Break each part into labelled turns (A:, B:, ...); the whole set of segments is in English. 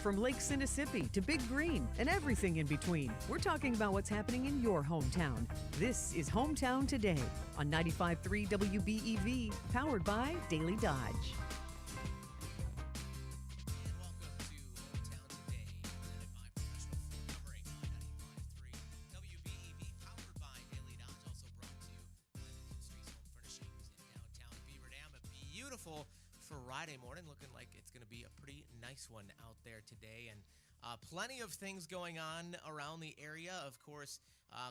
A: From Lake Mississippi to Big Green and everything in between, we're talking about what's happening in your hometown. This is Hometown Today on 95.3 WBEV, powered by Daily Dodge.
B: Beautiful Friday morning, looking like it's going to be a pretty nice one out there today, and plenty of things going on around the area. Of course,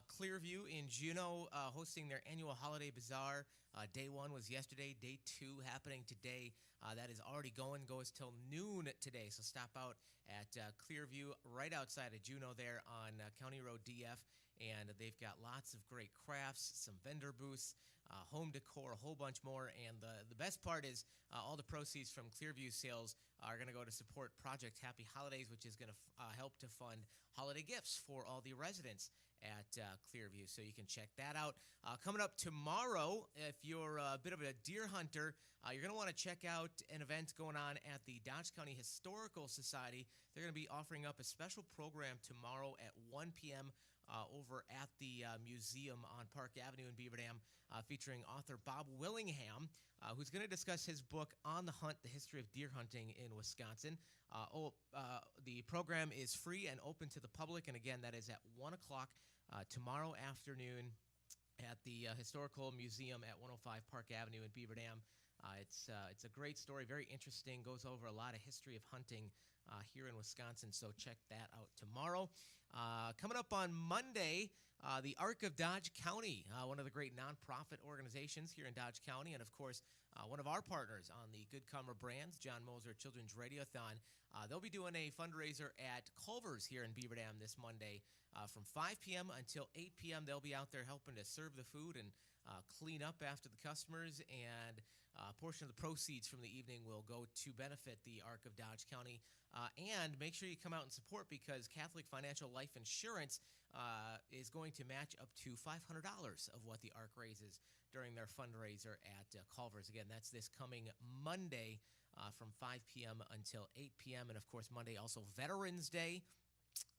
B: Clearview in Juneau hosting their annual holiday bazaar. Day one was yesterday, day two happening today. That is already goes till noon today, so stop out at Clearview right outside of Juneau there on County Road DF, and they've got lots of great crafts, some vendor booths, home decor, a whole bunch more, and the best part is all the proceeds from Clearview sales are going to go to support Project Happy Holidays, which is going to help to fund holiday gifts for all the residents at Clearview. So you can check that out. Coming up tomorrow, if you're a bit of a deer hunter, you're going to want to check out an event going on at the Dodge County Historical Society. They're going to be offering up a special program tomorrow at 1 p.m. Over at the museum on Park Avenue in Beaver Dam, featuring author Bob Willingham, who's going to discuss his book, On the Hunt, The History of Deer Hunting in Wisconsin. The program is free and open to the public, and again, that is at 1 o'clock tomorrow afternoon at the Historical Museum at 105 Park Avenue in Beaver Dam. It's a great story, very interesting, goes over a lot of history of hunting here in Wisconsin, so check that out tomorrow. Coming up on Monday, the Arc of Dodge County, one of the great nonprofit organizations here in Dodge County, and of course, one of our partners on the Good Karma Brands, John Moser Children's Radiothon. They'll be doing a fundraiser at Culver's here in Beaver Dam this Monday from 5 p.m. until 8 p.m. They'll be out there helping to serve the food and clean up after the customers, and a portion of the proceeds from the evening will go to benefit the Arc of Dodge County. And make sure you come out and support, because Catholic Financial Life Insurance is going to match up to $500 of what the Arc raises during their fundraiser at Culver's. Again, that's this coming Monday from 5 p.m. until 8 p.m. And, of course, Monday also Veterans Day.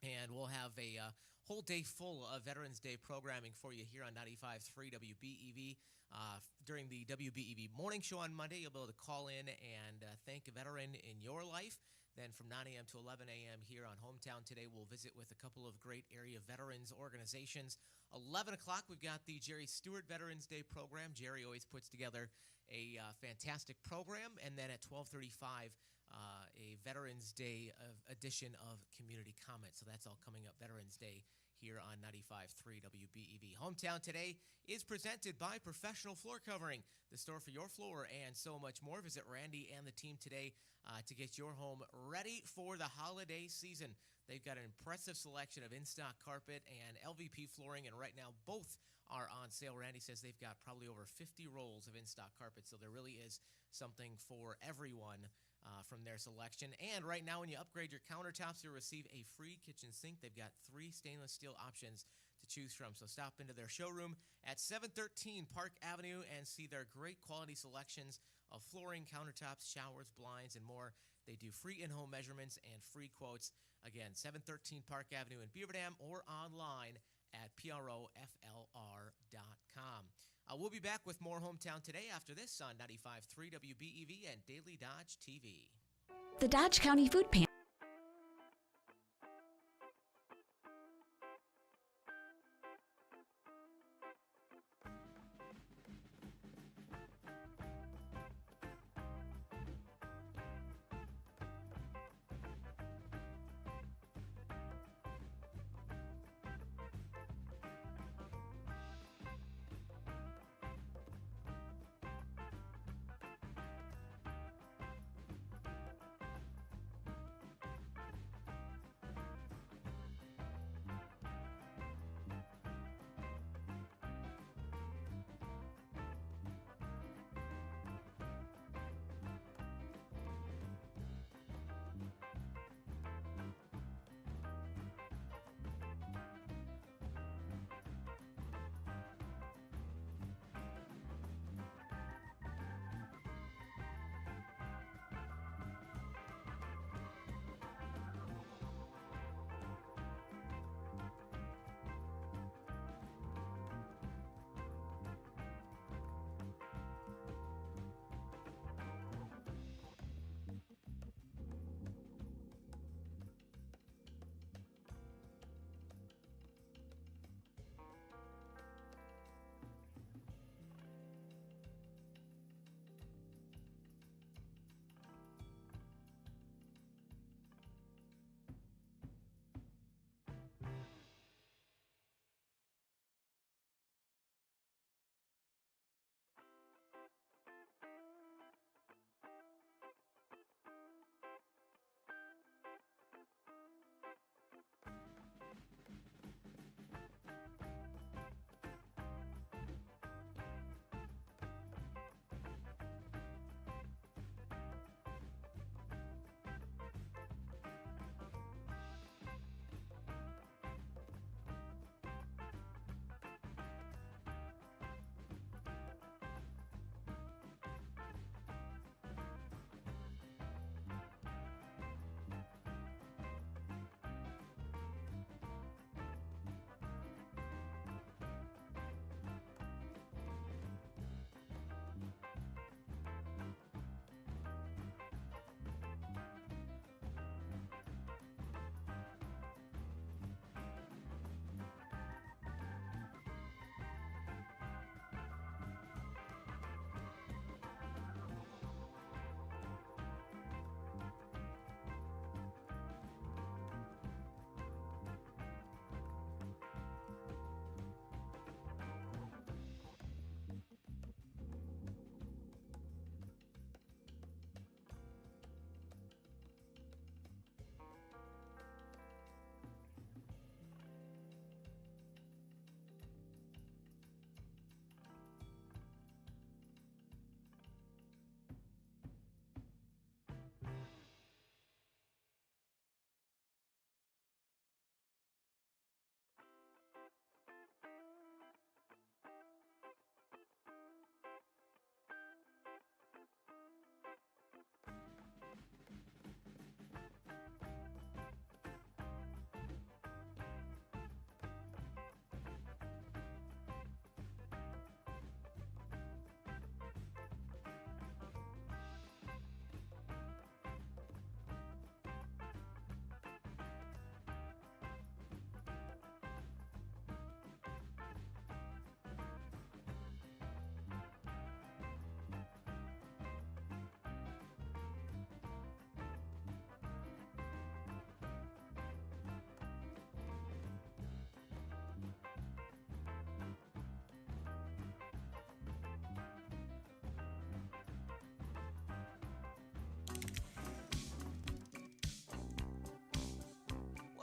B: And we'll have a whole day full of Veterans Day programming for you here on 95.3 WBEV. During the WBEV morning show on Monday, you'll be able to call in and thank a veteran in your life. Then from 9 a.m. to 11 a.m. here on Hometown Today, we'll visit with a couple of great area veterans organizations. 11 o'clock, we've got the Jerry Stewart Veterans Day program. Jerry always puts together a fantastic program. And then at 12:35, a Veterans Day edition of Community Comment. So that's all coming up Veterans Day here on 95.3 WBEV. Hometown Today is presented by Professional Floor Covering, the store for your floor and so much more. Visit Randy and the team today to get your home ready for the holiday season. They've got an impressive selection of in-stock carpet and LVP flooring, and right now both are on sale. Randy says they've got probably over 50 rolls of in-stock carpet, so there really is something for everyone from their selection. And right now, when you upgrade your countertops, you'll receive a free kitchen sink. They've got 3 stainless steel options to choose from. So stop into their showroom at 713 Park Avenue and see their great quality selections of flooring, countertops, showers, blinds, and more. They do free in-home measurements and free quotes. Again, 713 Park Avenue in Beaver Dam, or online at PROFLR.com. We'll be back with more Hometown Today after this on 95.3 WBEV and Daily Dodge TV.
C: The Dodge County Food Pantry.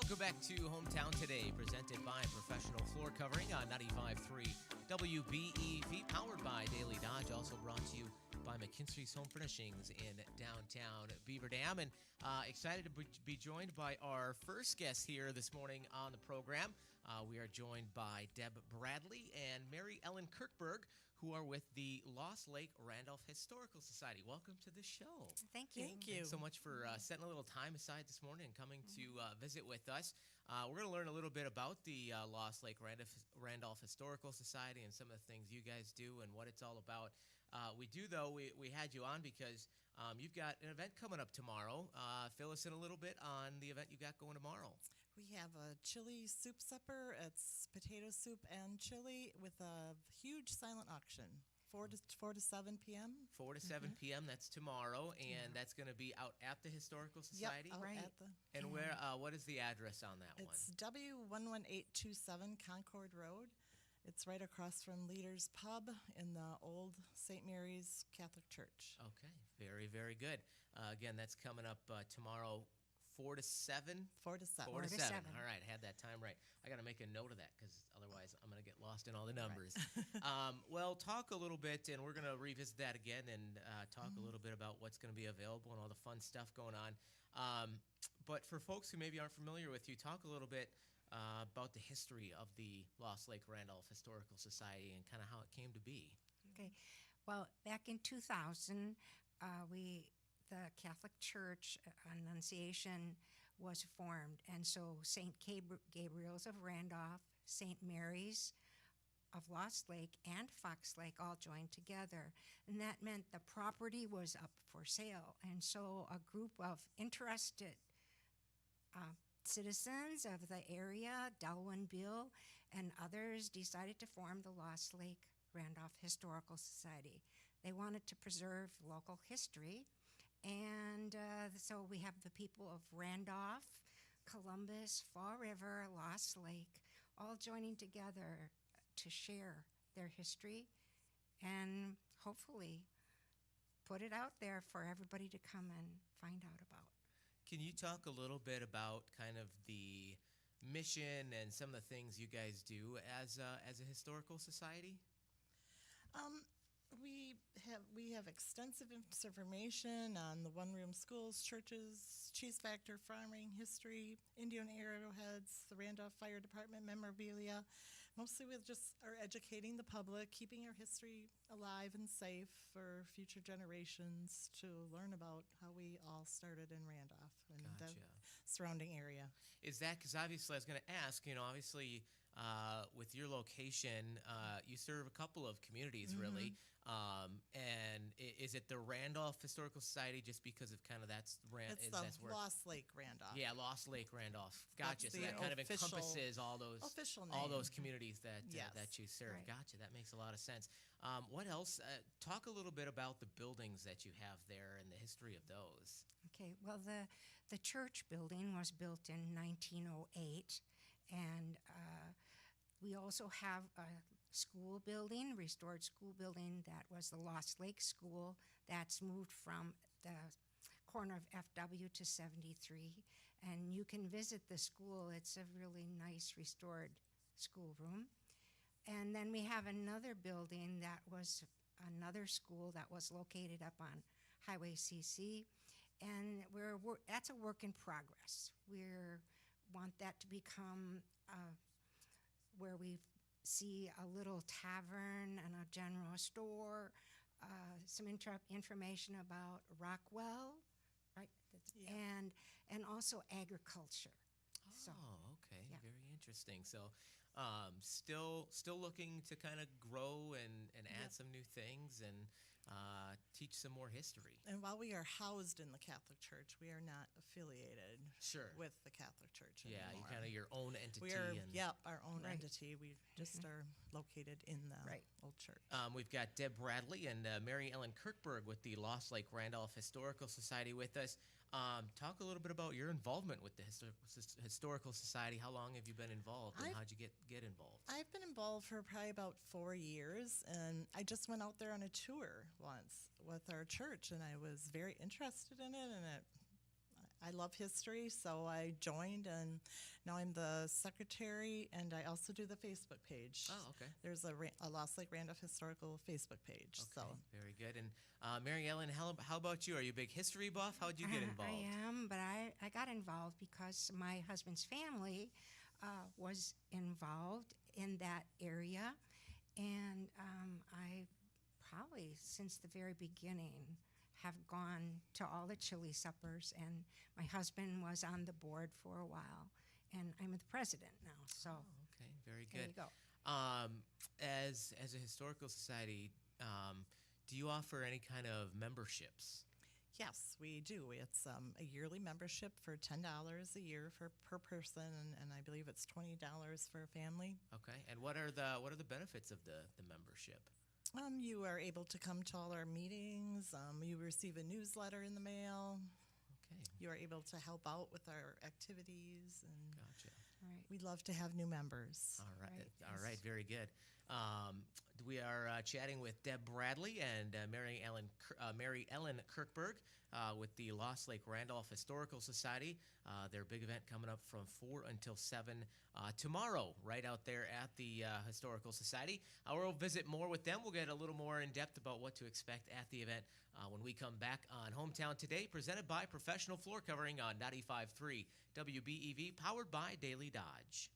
B: Welcome back to Hometown Today, presented by Professional Floor Covering on 95.3 WBEV, powered by Daily Dodge, also brought to you by McKinstry's Home Furnishings in downtown Beaver Dam. And excited to be joined by our first guest here this morning on the program. We are joined by Deb Bradley and Mary Ellen Kirkberg, who are with the Lost Lake Randolph Historical Society. Welcome to the show.
D: Thank you.
B: Thanks so much for setting a little time aside this morning and coming to visit with us. We're going to learn a little bit about the Lost Lake Randolph Historical Society and some of the things you guys do and what it's all about. We had you on because you've got an event coming up tomorrow. Fill us in a little bit on the event you got going tomorrow.
E: We have a chili soup supper. It's potato soup and chili with a huge silent auction, 4 to 7 p.m.
B: 4 to 7 p.m. That's tomorrow, and that's going to be out at the Historical Society.
E: Yep,
D: Right.
E: at the.
B: And where? What is the address on that
E: It's W11827 Concord Road. It's right across from Leader's Pub in the old St. Mary's Catholic Church.
B: one? Okay, very, very good. Again, that's coming up tomorrow, 4 to 7.
E: 4 to 7.
B: 4 to
D: 4 to
B: 7.
D: 7.
B: All right, I had that time right. I got to make a note of that because otherwise I'm going to get lost in all the numbers. Well, talk a little bit, and we're going to revisit that again and talk a little bit about what's going to be available and all the fun stuff going on. But for folks who maybe aren't familiar with you, talk a little bit about the history of the Lost Lake Randolph Historical Society and kind of how it came to be.
D: Okay. Well, back in 2000, the Catholic Church Annunciation was formed, and so St. Gabriel's of Randolph, St. Mary's of Lost Lake, and Fox Lake all joined together, and that meant the property was up for sale, and so a group of interested citizens of the area, Delwyn Bill and others, decided to form the Lost Lake Randolph Historical Society. They wanted to preserve local history, and so we have the people of Randolph, Columbus, Fall River, Lost Lake, all joining together to share their history and hopefully put it out there for everybody to come and find out about.
B: Can you talk a little bit about kind of the mission and some of the things you guys do as a historical society?
E: We have extensive information on the one-room schools, churches, cheese factor, farming, history, Indian arrowheads, the Randolph Fire Department memorabilia. Mostly we just are educating the public, keeping our history alive and safe for future generations to learn about how we all started in Randolph and
B: Gotcha.
E: the surrounding area.
B: Is that because obviously I was going to ask, obviously with your location, you serve a couple of communities really. And is it the Randolph Historical Society just because of kind of that's
E: It's
B: that's
E: the
B: where,
E: Lost Lake Randolph.
B: Yeah, Lost Lake Randolph. Gotcha.
E: That's
B: So
E: the
B: that kind of
E: official-
B: encompasses all those
E: official
B: all
E: name.
B: those communities that
E: Yes.
B: that you serve.
D: Right.
B: Gotcha. That makes a lot of sense. What else? Talk a little bit about the buildings that you have there and the history of those.
D: Okay, well, the church building was built in 1908, and we also have a school building, restored school building, that was the Lost Lake School. That's moved from the corner of FW to 73, and you can visit the school. It's a really nice restored schoolroom. And then we have another building that was another school that was located up on Highway CC, and that's a work in progress. We want that to become where we see a little tavern and a general store, some information about Rockwell, right?
E: Yeah.
D: And also agriculture. So,
B: Okay,
D: yeah.
B: very interesting. So, still looking to kind of grow and add some new things and teach some more history.
E: And while we are housed in the Catholic Church, we are not affiliated
B: Sure.
E: with the Catholic Church
B: Yeah, you
E: anymore.
B: kind of your own entity.
E: We are,
B: and,
E: our own
D: Right.
E: entity. We just are located in the
D: Right.
E: old church.
B: We've got Deb Bradley and Mary Ellen Kirkberg with the Lost Lake Randolph Historical Society with us. Talk a little bit about your involvement with the Historical Society. How long have you been involved, and how'd you get involved?
E: I've been involved for probably about 4 years, and I just went out there on a tour once with our church, and I was very interested in it, and I love history, so I joined, and now I'm the secretary, and I also do the Facebook page.
B: Oh, okay.
E: There's a Lost Lake Randolph Historical Facebook page.
B: Okay,
E: So
B: very good. And Mary Ellen, how about you? Are you a big history buff? How'd you get involved?
D: I am, but I got involved because my husband's family was involved in that area, and I probably since the very beginning have gone to all the chili suppers, and my husband was on the board for a while, and I'm the president now. So
B: Okay, very
D: there
B: good.
D: you go.
B: As a historical society, do you offer any kind of memberships?
E: yes, we do. It's a yearly membership for $10 a year per person, and I believe it's $20 for a family.
B: Okay, and what are the benefits of the membership?
E: You are able to come to all our meetings. You receive a newsletter in the mail.
B: Okay,
E: You are able to help out with our activities, and
B: gotcha.
D: Right.
E: we'd love to have new members.
B: All right,
D: Right,
B: all
D: yes.
B: right, very good. We are chatting with Deb Bradley and Mary Ellen Kirkberg with the Lost Lake Randolph Historical Society. Their big event coming up from 4 until 7 tomorrow, right out there at the Historical Society. We'll visit more with them. We'll get a little more in depth about what to expect at the event when we come back on Hometown Today, presented by Professional Floor Covering on 95.3 WBEV, powered by Daily Dodge.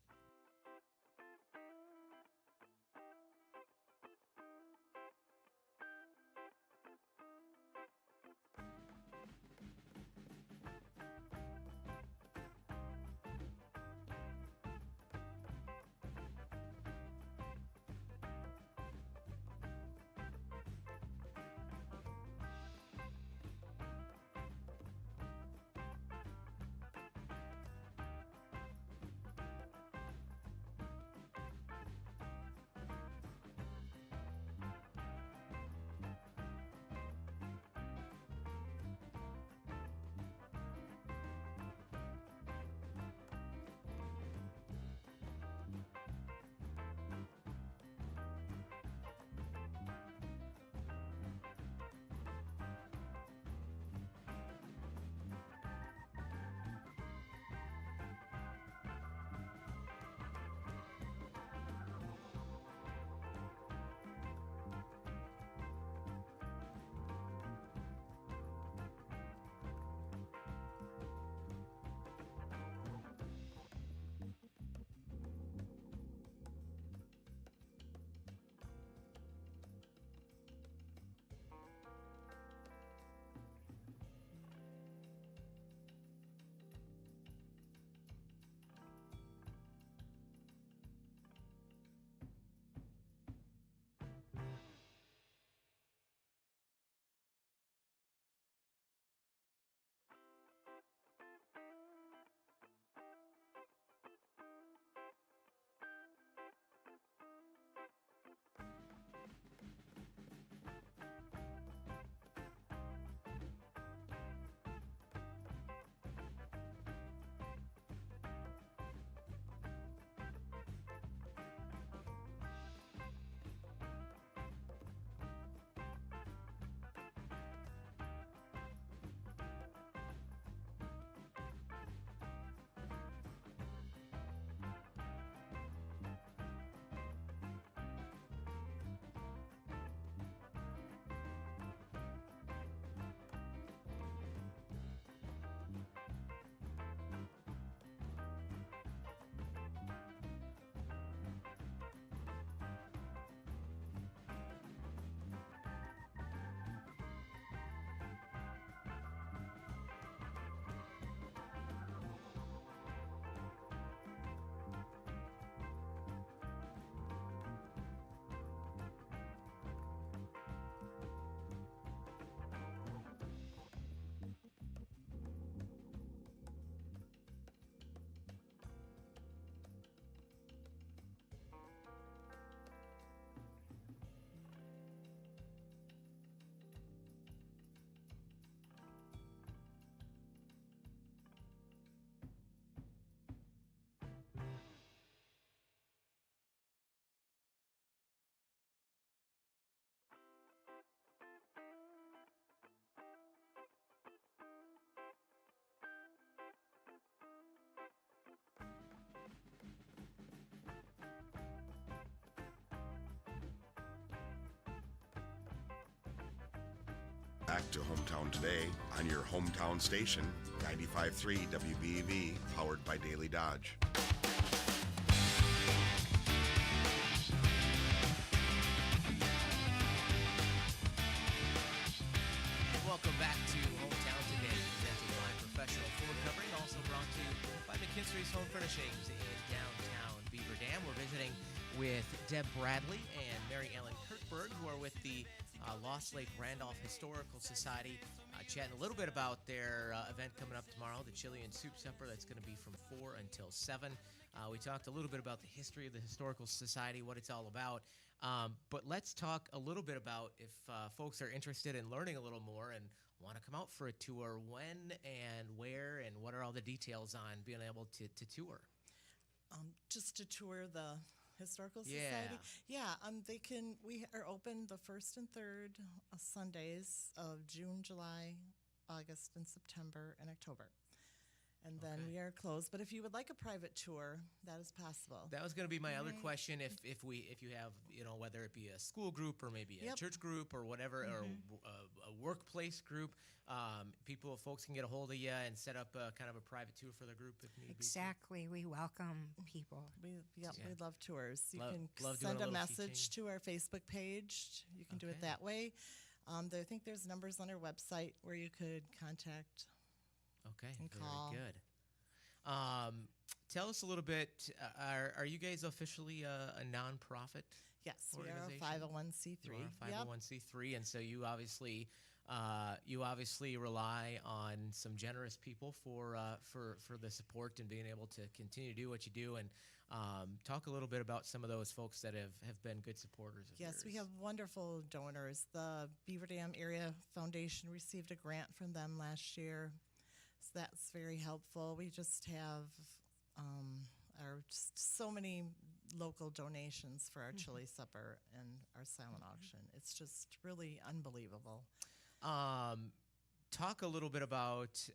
F: back to Hometown Today on your hometown station, 95.3 WBEV, powered by Daily Dodge.
B: Welcome back to Hometown Today, presented by Professional Ford Company, also brought to you by McKinstry's Home Furnishings in downtown Beaver Dam. We're visiting with Deb Bradley and Mary Ellen Kirkberg, who are with the Lost Lake Randolph Historical Society, chatting a little bit about their event coming up tomorrow, the Chili and Soup Supper. That's going to be from 4 until 7. We talked a little bit about the history of the Historical Society, what it's all about. But let's talk a little bit about if folks are interested in learning a little more and want to come out for a tour, when and where, and what are all the details on being able to tour?
E: Just to tour the Historical Society. Yeah, we are open the 1st and 3rd Sundays of June, July, August, and September, and October. And then we are closed. But if you would like a private tour, that is possible.
B: That was going to be my other question. If you have, whether it be a school group or maybe a church group or whatever, or a workplace group, folks can get a hold of you and set up kind of a private tour for the group if need
D: Exactly. We welcome people.
E: We love tours. You
B: Love
E: can
B: doing
E: send
B: a
E: a
B: little
E: message
B: teaching.
E: to our Facebook page. You can do it that way. I think there's numbers on our website where you could contact.
B: Okay,
E: and
B: very
E: call.
B: good. Tell us a little bit. Are you guys officially a nonprofit?
E: Yes, we are a
B: organization?
E: 501c3.
B: You are a 501c3, and so you obviously rely on some generous people for the support and being able to continue to do what you do. And talk a little bit about some of those folks that have been good supporters of yours.
E: Yes, we have wonderful donors. The Beaver Dam Area Foundation received a grant from them last year. So that's very helpful. We just have so many local donations for our chili supper and our silent auction. It's just really unbelievable.
B: Talk a little bit about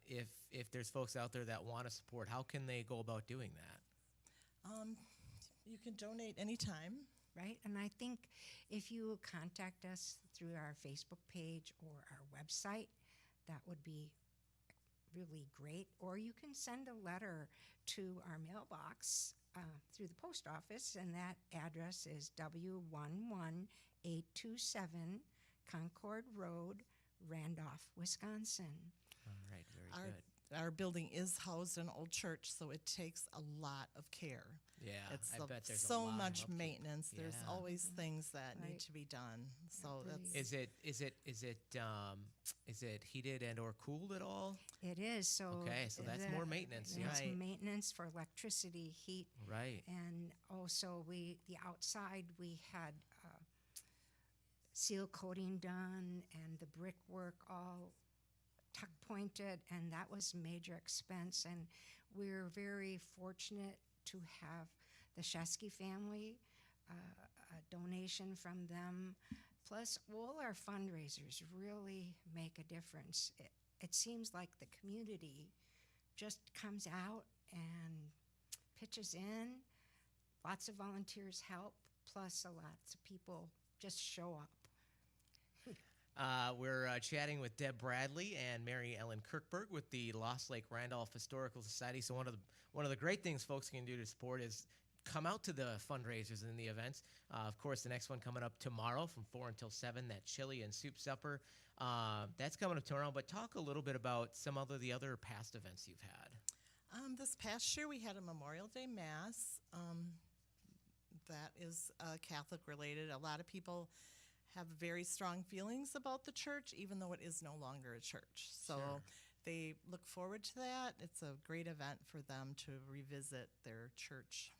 B: if there's folks out there that want to support, how can they go about doing that?
E: You can donate anytime.
D: Right? And I think if you contact us through our Facebook page or our website, that would be really great. Or you can send a letter to our mailbox through the post office, and that address is W11827 Concord Road, Randolph, Wisconsin.
B: All right, very good.
E: Our building is housed in an old church, so it takes a lot of care.
B: Yeah,
E: I
B: bet there's
E: so
B: a lot
E: much
B: of upkeep.
E: maintenance. There's
B: Yeah.
E: always things that
D: Right.
E: need to be done. So
D: Yeah,
E: that's
B: Is it heated and or cooled at all?
D: It is. So
B: Okay, so that's more maintenance.
D: It's
E: Right.
D: maintenance for electricity, heat,
B: Right.
D: and also the outside we had seal coating done and the brickwork all tuck pointed, and that was major expense. And we're very fortunate to have the Shesky family, a donation from them. Plus, all our fundraisers really make a difference. It seems like the community just comes out and pitches in. Lots of volunteers help, plus lots of people just show up.
B: We're chatting with Deb Bradley and Mary Ellen Kirkberg with the Lost Lake Randolph Historical Society. So one of the great things folks can do to support is come out to the fundraisers and the events. Of course, the next one coming up tomorrow from 4 until 7, that chili and soup supper. That's coming up tomorrow. But talk a little bit about some of the other past events you've had.
E: This past year we had a Memorial Day Mass that is Catholic related. A lot of people have very strong feelings about the church, even though it is no longer a church. So
B: Sure.
E: they look forward to that. It's a great event for them to revisit their church,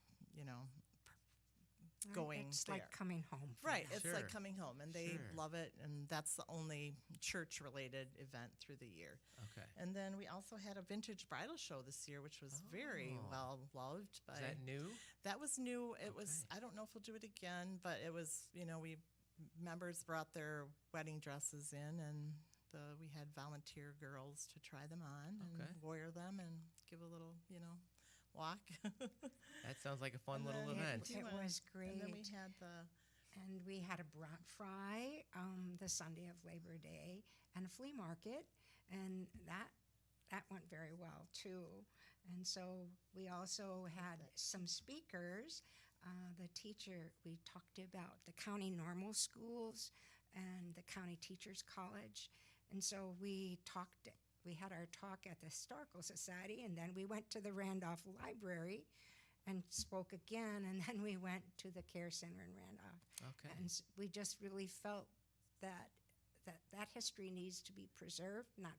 E: going
D: It's
E: there.
D: like coming home. for
E: Right,
D: them.
E: it's
B: Sure.
E: like coming home, and they
B: Sure.
E: love it, and that's the only church-related event through the year.
B: Okay.
E: And then we also had a vintage bridal show this year, which was very
B: Oh.
E: well loved.
B: Is that new?
E: That was new. It was,
B: Okay.
E: I don't know if we'll do it again, but it was, members brought their wedding dresses in, and we had volunteer girls to try them on
B: Okay.
E: and wear them and give a little, walk.
B: That sounds like a fun
E: And
B: little
E: then
B: event.
D: It was great.
E: And then we had
D: And we had a brat fry the Sunday of Labor Day and a flea market, and that went very well too. And so we also had some speakers. The teacher, we talked about the county normal schools and the county teachers college. And so we had our talk at the Historical Society, and then we went to the Randolph Library and spoke again, and then we went to the Care Center in Randolph.
B: Okay.
D: And we just really felt that history needs to be preserved. Not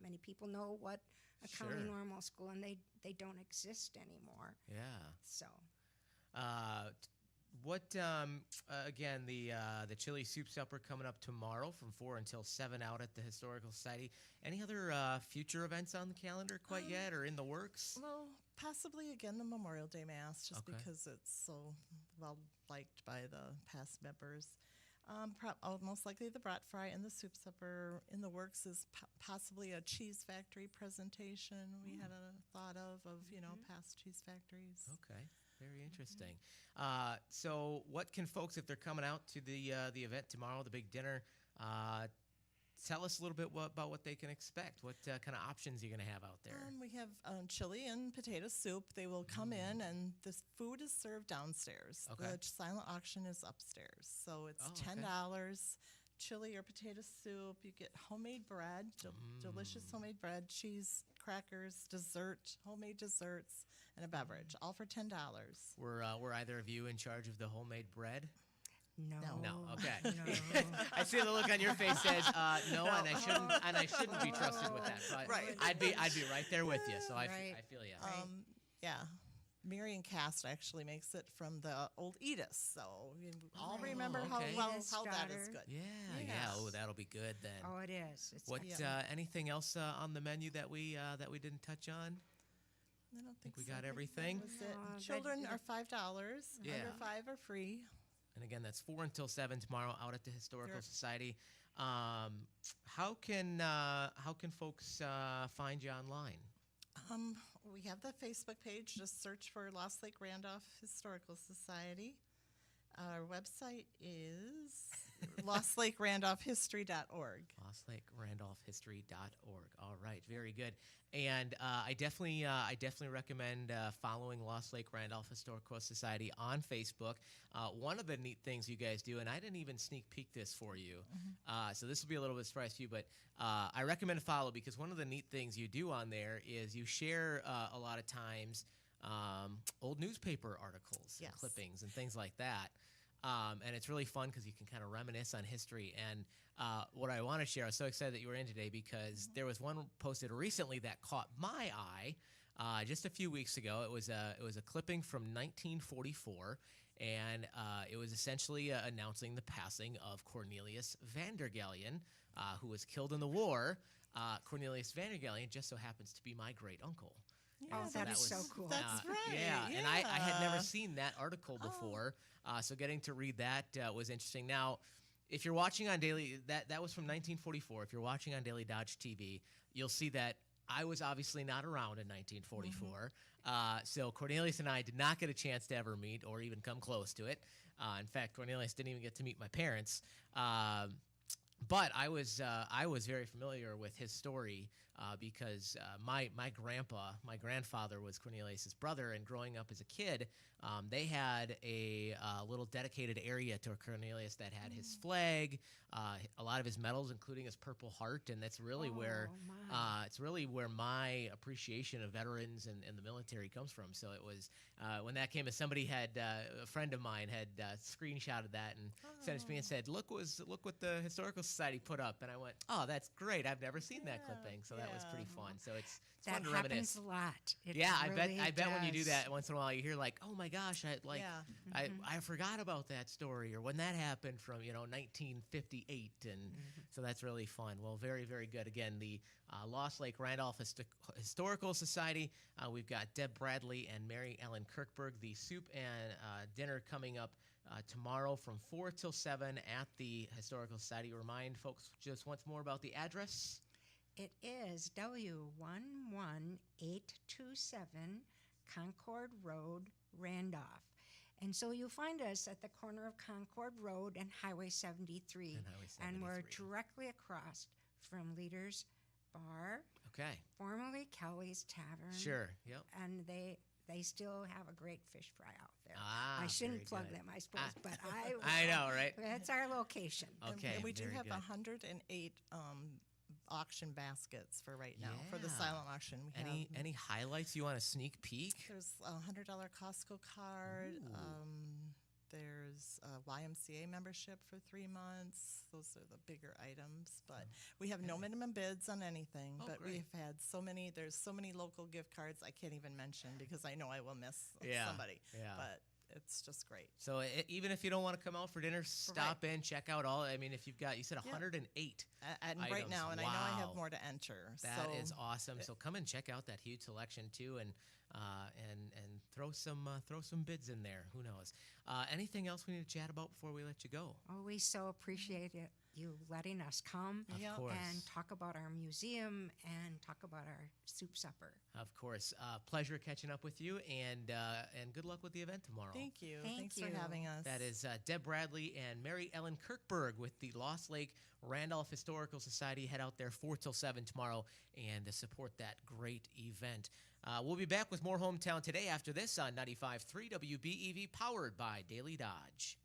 D: many people know what a county
B: Sure.
D: normal school, and they don't exist anymore.
B: Yeah.
D: So
B: What again? The chili soup supper coming up tomorrow from 4 until 7 out at the Historical Society. Any other future events on the calendar quite yet, or in the works?
E: Well, possibly again the Memorial Day Mass, just
B: Okay.
E: because it's so well liked by the past members. Most likely the brat fry and the soup supper. In the works is possibly a cheese factory presentation we had a thought of past cheese factories.
B: Okay, very interesting. So, what can folks, if they're coming out to the event tomorrow, the big dinner, tell us a little bit about what they can expect? What kind of options you're going to have out there?
E: We have chili and potato soup. They will come in, and the food is served downstairs.
B: Okay.
E: The silent auction is upstairs. So it's
B: okay.
E: $10. Chili or potato soup. You get homemade bread, delicious homemade bread, cheese, crackers, dessert, homemade desserts, and a beverage, all for $10.
B: Were either of you in charge of the homemade bread?
D: no.
B: No. Okay.
D: No.
B: I see the look on your face says no, and I shouldn't be trusted with that. But
E: Right.
B: I'd be right there with you. So I
D: Right.
B: feel you.
E: Yeah. Marion Cast actually makes it from the old Edith, so you all remember
B: okay.
E: how
D: Edith's
E: that is
D: daughter.
E: good.
B: Yeah.
E: Yes.
B: Oh, that'll be good then.
D: Oh, it is. It's
B: What? Anything else on the menu that we didn't touch on?
E: I don't think
B: we
E: so.
B: got
E: I think
B: everything?
E: that was it.
D: No,
E: Children
D: that-
E: are $5.
B: Yeah.
E: Under 5 are free.
B: And again, that's 4 until 7 tomorrow out at the Historical
E: Sure.
B: Society. How can folks find you online?
E: We have the Facebook page. Just search for Lost Lake Randolph Historical Society. Our website is lostlakerandolphhistory.org.
B: LostLakeRandolphHistory.org. All right, very good. And I definitely recommend following Lost Lake Randolph Historical Society on Facebook. One of the neat things you guys do, and I didn't even sneak peek this for you, so this will be a little bit of a surprise to you, but I recommend to follow because one of the neat things you do on there is you share a lot of times old newspaper articles and
E: Yes.
B: clippings and things like that. And it's really fun because you can kind of reminisce on history. And what I want to share, I was so excited that you were in today because there was one posted recently that caught my eye just a few weeks ago. It was a clipping from 1944, and it was essentially announcing the passing of Cornelius Vandergelyen, who was killed in the war. Cornelius Vandergelyen just so happens to be my great uncle.
D: Oh,
B: So
D: that
B: that
D: is so
B: was-
D: cool.
E: That's right.
B: Yeah, and I had never
E: yeah.
B: seen that article before, so getting to read that was interesting. Now, if you're watching on Daily, that was from 1944. If you're watching on Daily Dodge TV, you'll see that I was obviously not around in 1944. So Cornelius and I did not get a chance to ever meet or even come close to it. In fact, Cornelius didn't even get to meet my parents. But I was very familiar with his story because my grandfather was Cornelius's brother, and growing up as a kid, they had a little dedicated area to Cornelius that had his flag, a lot of his medals, including his Purple Heart, and that's really where my appreciation of veterans and the military comes from. So it was when that came, as somebody had a friend of mine had screenshotted that and sent it to me and said, "Look what the Historical Society put up," and I went, "Oh, that's great! I've never seen that clipping." So that was pretty fun. So it's
D: That
B: fun to
D: happens
B: reminisce.
D: a lot. It
B: Yeah,
D: really
B: I bet when you do
D: does.
B: that once in a while, you hear like, "Oh my gosh,
E: Yeah.
B: I forgot about that story," or when that happened from 1958, and so that's really fun. Well, very very good. Again, the Lost Lake Randolph Historical Society. We've got Deb Bradley and Mary Ellen Kirkberg. The soup and dinner coming up tomorrow from 4 till 7 at the Historical Society. Remind folks just once more about the address.
D: It is W11827 Concord Road, Randolph. And so you'll find us at the corner of Concord Road and Highway 73.
B: And Highway
D: And we're
B: 73.
D: directly across from Leader's Bar,
B: Okay.
D: formerly Kelly's Tavern.
B: Sure. Yep.
D: And they still have a great fish fry out there.
B: Ah,
D: I shouldn't
B: very
D: plug
B: good.
D: them, I suppose, but I will.
B: I know, right?
D: That's our location.
B: Okay.
E: And we do
B: very
E: have
B: good.
E: 108 auction baskets for right now for the
B: Yeah.
E: silent auction. We have
B: Any highlights you want to sneak peek?
E: there's a $100 Costco card. There's a YMCA membership for 3 months. Those are the bigger items, but we have no minimum bids on anything.
B: Oh,
E: but
B: great.
E: we've had there's so many local gift cards I can't even mention because I know I will miss
B: Yeah,
E: somebody.
B: yeah.
E: But it's just great.
B: So even if you don't want to come out for dinner, stop in, check out all. I mean, if you've got, you said 108.
E: And right
B: items.
E: now, and I know I have
B: Wow.
E: more to enter.
B: That is
E: so
B: awesome. So come and check out that huge selection too, and throw some bids in there. Who knows? Anything else we need to chat about before we let you go?
D: Oh, we so appreciate it, you letting us come
B: Of course.
D: and talk about our museum and talk about our soup supper.
B: Of course. Pleasure catching up with you, and good luck with the event tomorrow.
E: thank you.
D: Thank
E: Thanks
D: you.
E: for having us.
B: That is Deb Bradley and Mary Ellen Kirkberg with the Lost Lake Randolph Historical Society. Head out there 4 till 7 tomorrow and support that great event. We'll be back with more Hometown Today after this on 95.3 WBEV, powered by Daily Dodge.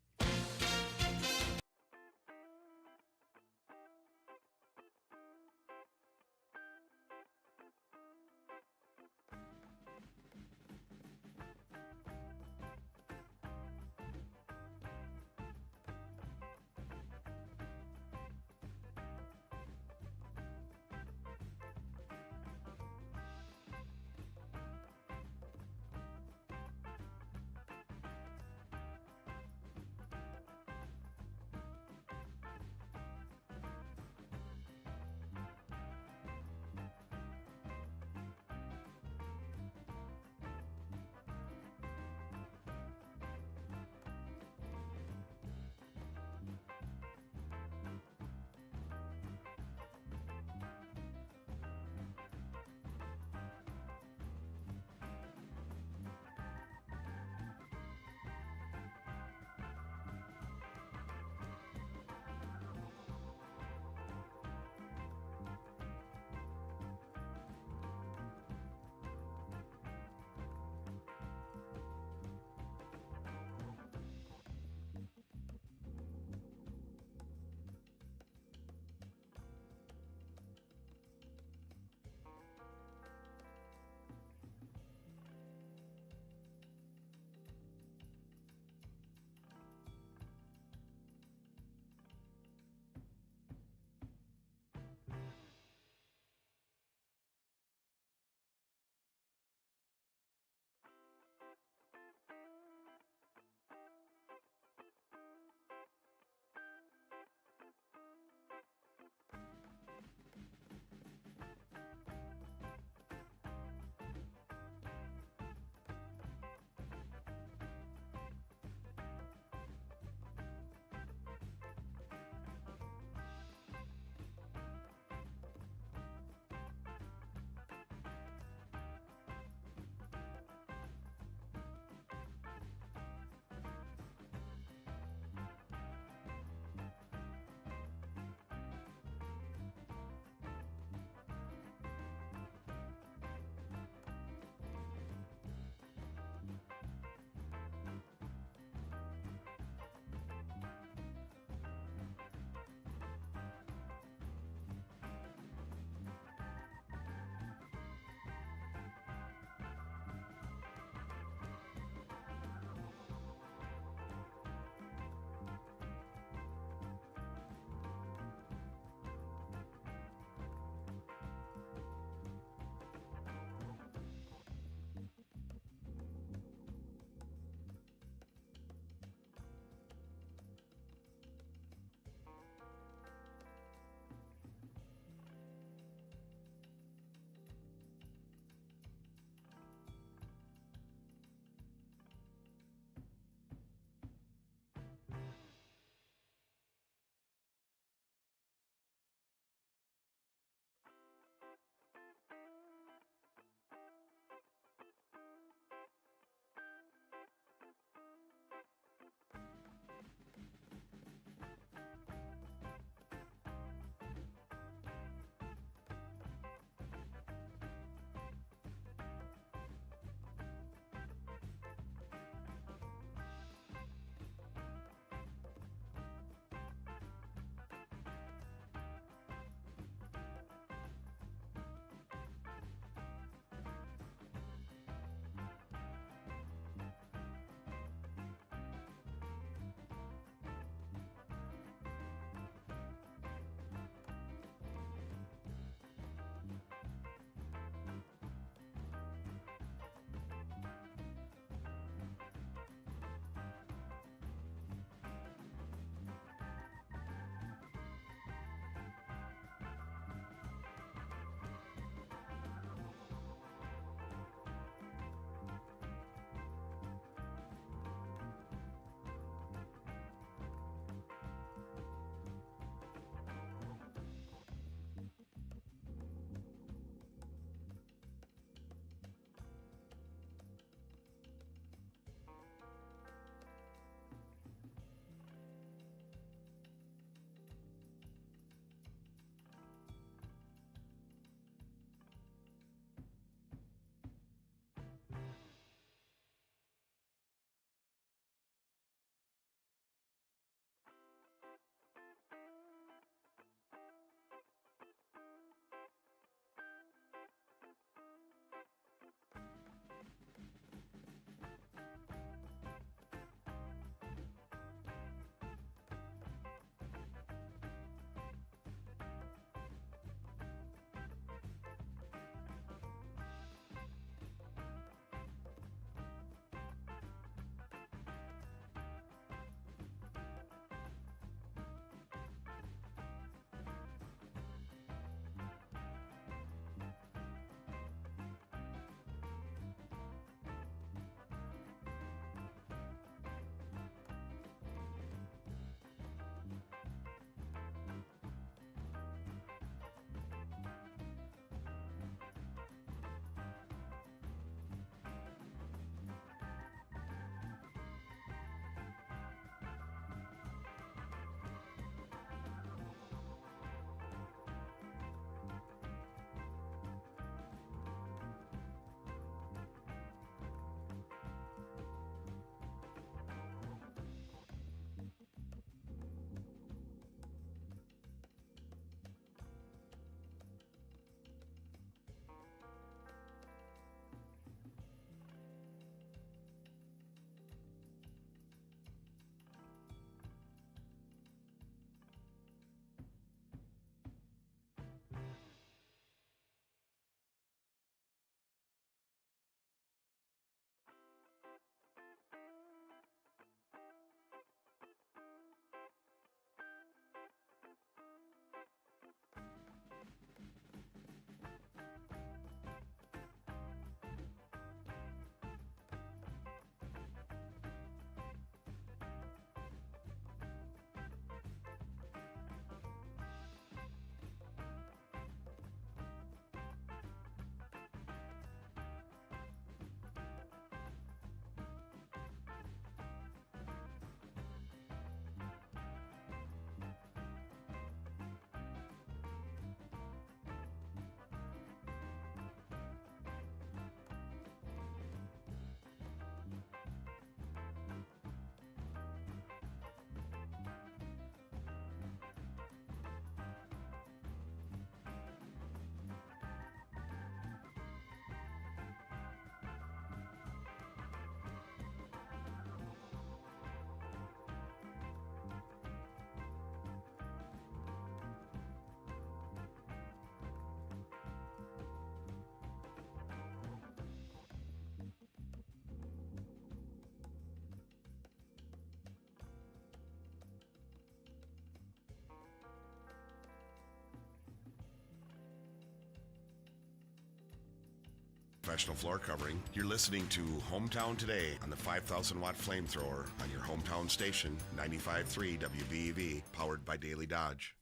F: professional floor covering. You're listening to Hometown Today on the 5,000 watt flamethrower on your hometown station, 95.3 WBEV, powered by Daily Dodge.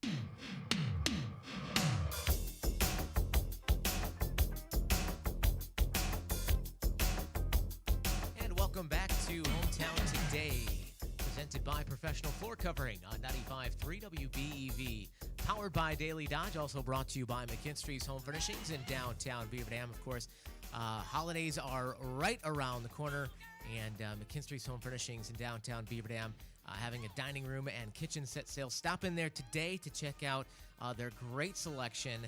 B: And welcome back to Hometown Today, presented by Professional Floor Covering on 95.3 WBEV. Powered by Daily Dodge, also brought to you by McKinstry's Home Furnishings in downtown Beaver Dam. Of course, holidays are right around the corner, and McKinstry's Home Furnishings in downtown Beaver Dam having a dining room and kitchen set sale. Stop in there today to check out their great selection.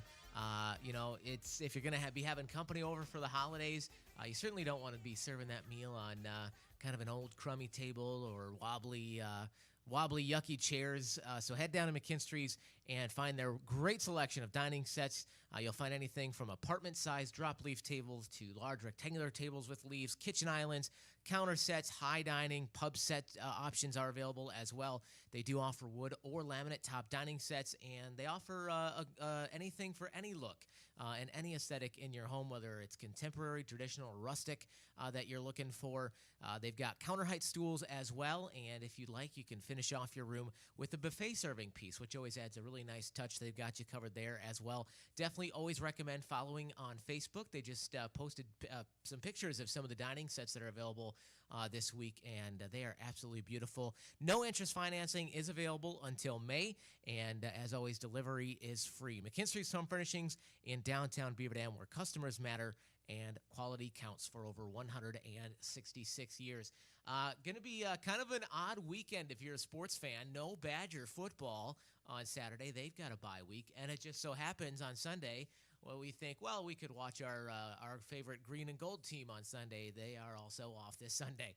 B: It's if you're going to be having company over for the holidays, you certainly don't want to be serving that meal on kind of an old crummy table or wobbly, yucky chairs. So head down to McKinstry's and find their great selection of dining sets. You'll find anything from apartment-sized drop-leaf tables to large rectangular tables with leaves, kitchen islands, counter sets, high dining, pub set options are available as well. They do offer wood or laminate top dining sets, and they offer anything for any look and any aesthetic in your home, whether it's contemporary, traditional, or rustic that you're looking for. They've got counter height stools as well, and if you'd like, you can finish off your room with a buffet serving piece, which always adds a really nice touch. They've got you covered there as well. Definitely always recommend following on Facebook. They just posted some pictures of some of the dining sets that are available this week, and they are absolutely beautiful. No interest financing is available until May, and as always, delivery is free. McKinstry's Home Furnishings in downtown Beaver Dam, where customers matter and quality counts for over 166 years. Going to be kind of an odd weekend if you're a sports fan. No Badger football on Saturday. They've got a bye week, and it just so happens on Sunday, well, we think, we could watch our favorite green and gold team on Sunday. They are also off this Sunday.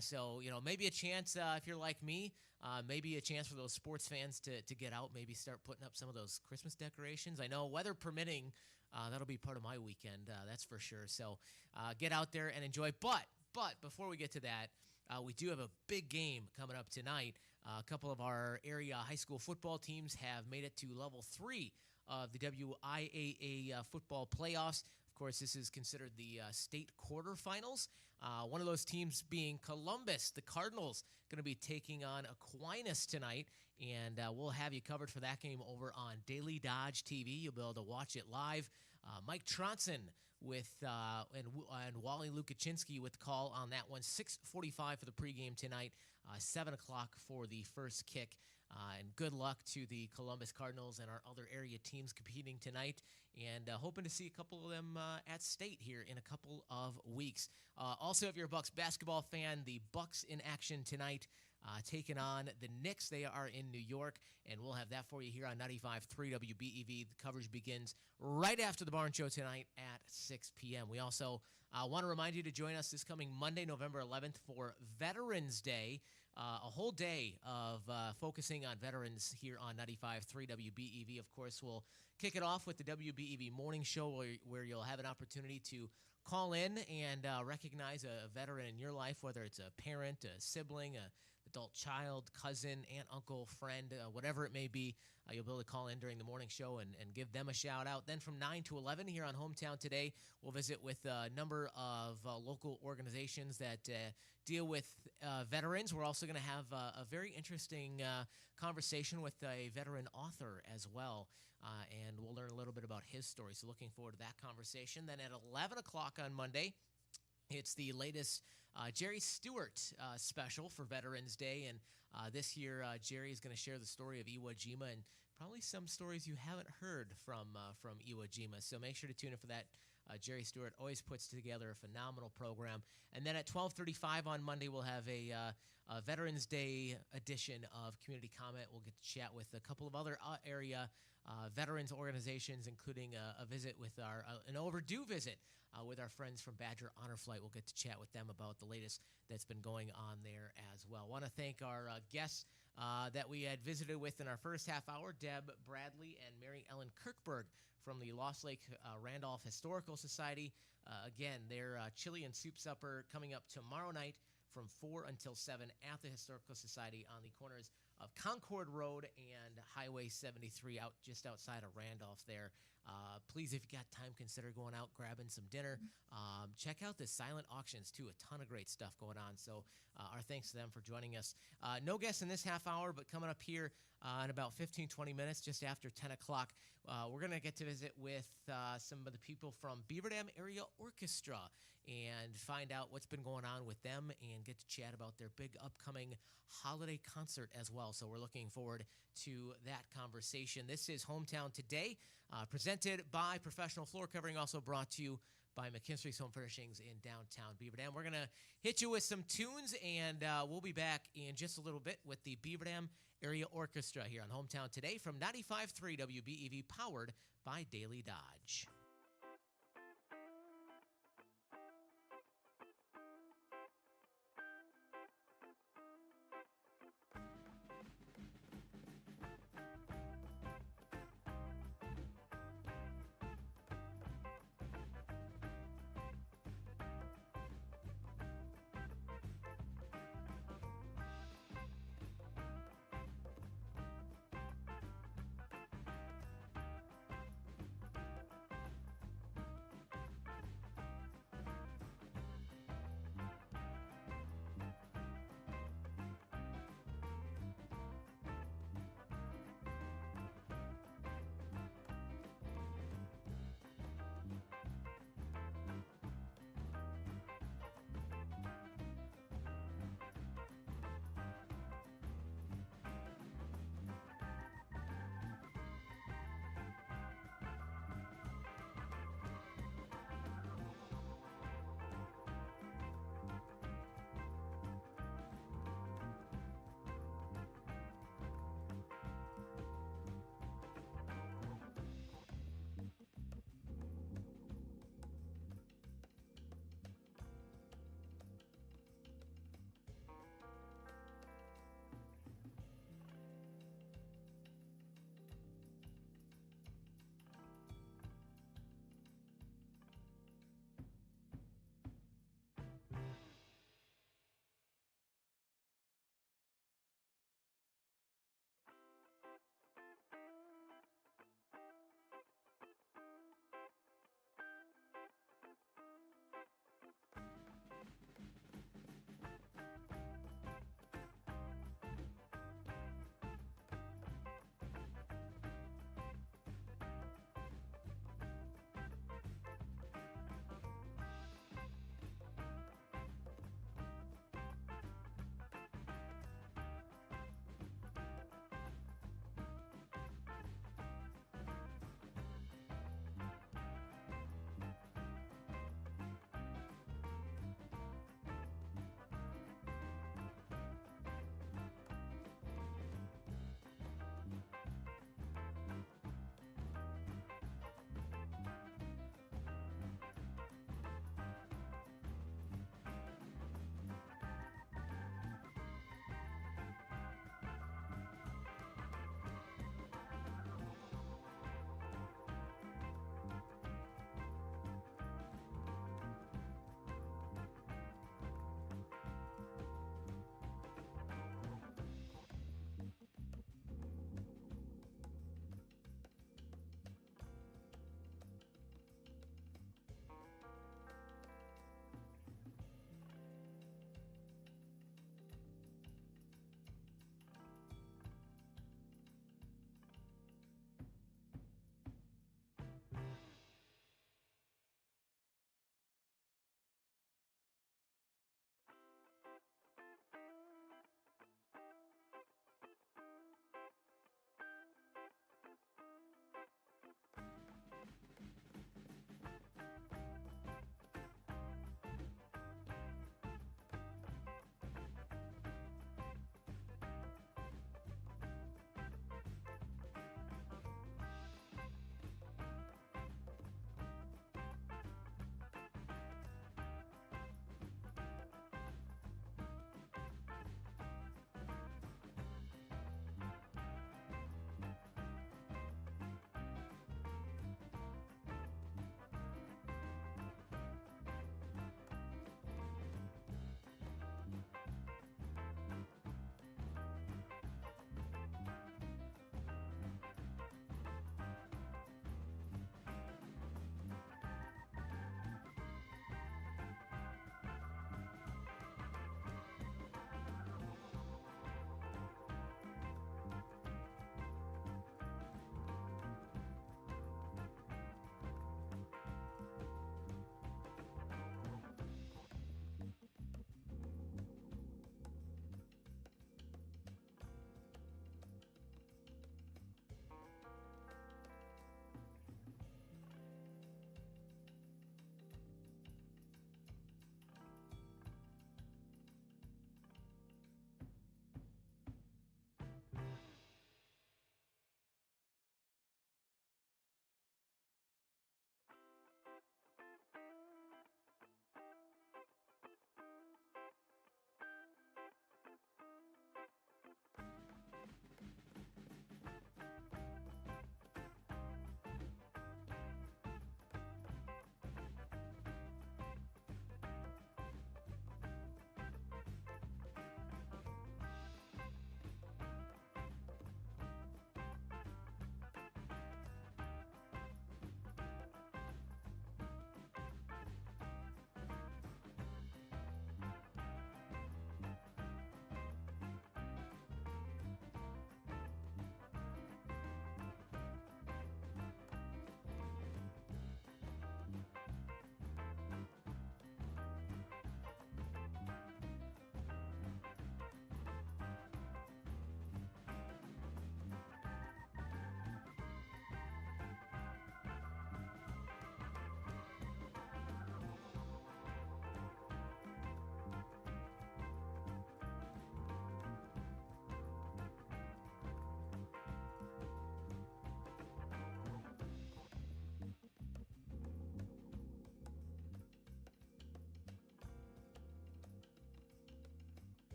B: So, maybe a chance, if you're like me, maybe a chance for those sports fans to get out, maybe start putting up some of those Christmas decorations. I know, weather permitting, that'll be part of my weekend, that's for sure. So get out there and enjoy. But before we get to that, we do have a big game coming up tonight. A couple of our area high school football teams have made it to level 3 of the WIAA football playoffs. Of course, this is considered the state quarterfinals. One of those teams being Columbus. The Cardinals going to be taking on Aquinas tonight, and we'll have you covered for that game over on Daily Dodge TV. You'll be able to watch it live. Mike Tronson with and Wally Lukaczynski with the call on that one. 6:45 for the pregame tonight, 7 o'clock for the first kick. And good luck to the Columbus Cardinals and our other area teams competing tonight, and hoping to see a couple of them at state here in a couple of weeks. Also, if you're a Bucks basketball fan, the Bucks in action tonight, taking on the Knicks. They are in New York, and we'll have that for you here on 95.3 WBEV. The coverage begins right after the Barn Show tonight at 6 p.m. We also want to remind you to join us this coming Monday, November 11th for Veterans Day. A whole day of focusing on veterans here on 95.3 WBEV. Of course, we'll kick it off with the WBEV Morning Show, where you'll have an opportunity to call in and recognize a veteran in your life, whether it's a parent, a sibling, a adult child, cousin, aunt, uncle, friend, whatever it may be. You'll be able to call in during the morning show and give them a shout out. Then from 9 to 11 here on Hometown Today, we'll visit with a number of local organizations that deal with veterans. We're also going to have a very interesting conversation with a veteran author as well, and we'll learn a little bit about his story. So looking forward to that conversation. Then at 11 o'clock on Monday, it's the latest Jerry Stewart special for Veterans Day, and this year Jerry is going to share the story of Iwo Jima and probably some stories you haven't heard from Iwo Jima. So make sure to tune in for that. Jerry Stewart always puts together a phenomenal program. And then at 12:35 on Monday, we'll have a Veterans Day edition of Community Comment. We'll get to chat with a couple of other area veterans organizations, including a visit with an overdue visit with our friends from Badger Honor Flight. We'll get to chat with them about the latest that's been going on there as well. Want to thank our guests that we had visited with in our first half hour, Deb Bradley and Mary Ellen Kirkberg from the Lost Lake Randolph Historical Society. Again, their chili and soup supper coming up tomorrow night from 4 until 7 at the Historical Society on the corners of Concord Road and Highway 73 out just outside of Randolph there. Please, if you got time, consider going out, grabbing some dinner. Check out the silent auctions, too. A ton of great stuff going on. So our thanks to them for joining us. No guests in this half hour, but coming up here in about 15, 20 minutes, just after 10 o'clock, we're going to get to visit with some of the people from Beaver Dam Area Orchestra and find out what's been going on with them and get to chat about their big upcoming holiday concert as well. So we're looking forward to that conversation. This is Hometown Today, presented by Professional Floor Covering, also brought to you by McKinstry's Home Furnishings in downtown Beaver Dam. We're going to hit you with some tunes, and we'll be back in just a little bit with the Beaver Dam Area Orchestra here on Hometown Today from 95.3 WBEV, powered by Daily Dodge.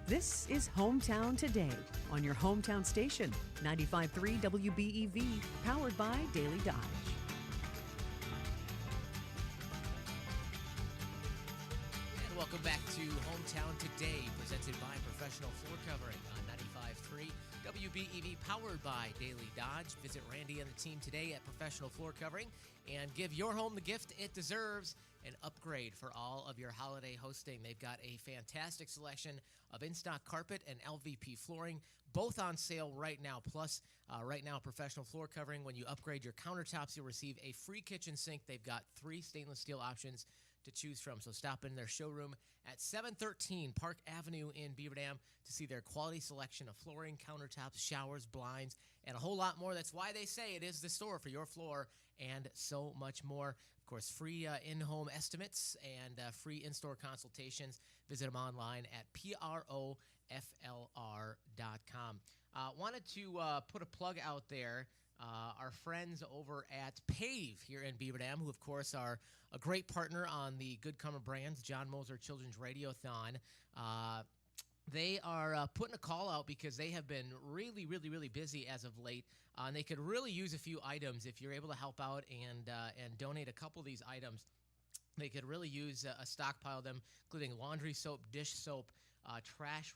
A: This is Hometown Today on your hometown station, 95.3 WBEV, powered by Daily Dodge.
B: And welcome back to Hometown Today, presented by Professional Floor Covering on 95.3 WBEV, powered by Daily Dodge. Visit Randy and the team today at Professional Floor Covering and give your home the gift it deserves, an upgrade for all of your holiday hosting. They've got a fantastic selection of in-stock carpet and LVP flooring, both on sale right now. Plus, right now, Professional Floor Covering, when you upgrade your countertops, you'll receive a free kitchen sink. They've got 3 stainless steel options to choose from. So stop in their showroom at 713 Park Avenue in Beaver Dam to see their quality selection of flooring, countertops, showers, blinds, and a whole lot more. That's why they say it is the store for your floor and so much more. Of course, free in-home estimates and free in-store consultations. Visit them online at proflr.com. Wanted to put a plug out there. Our friends over at Pave here in Beaver Dam, who, of course, are a great partner on the Good Karma Brands John Moser Children's Radiothon. They are putting a call out because they have been really, really, really busy as of late. And they could really use a few items. If you're able to help out and donate a couple of these items, they could really use a stockpile of them, including laundry soap, dish soap, trash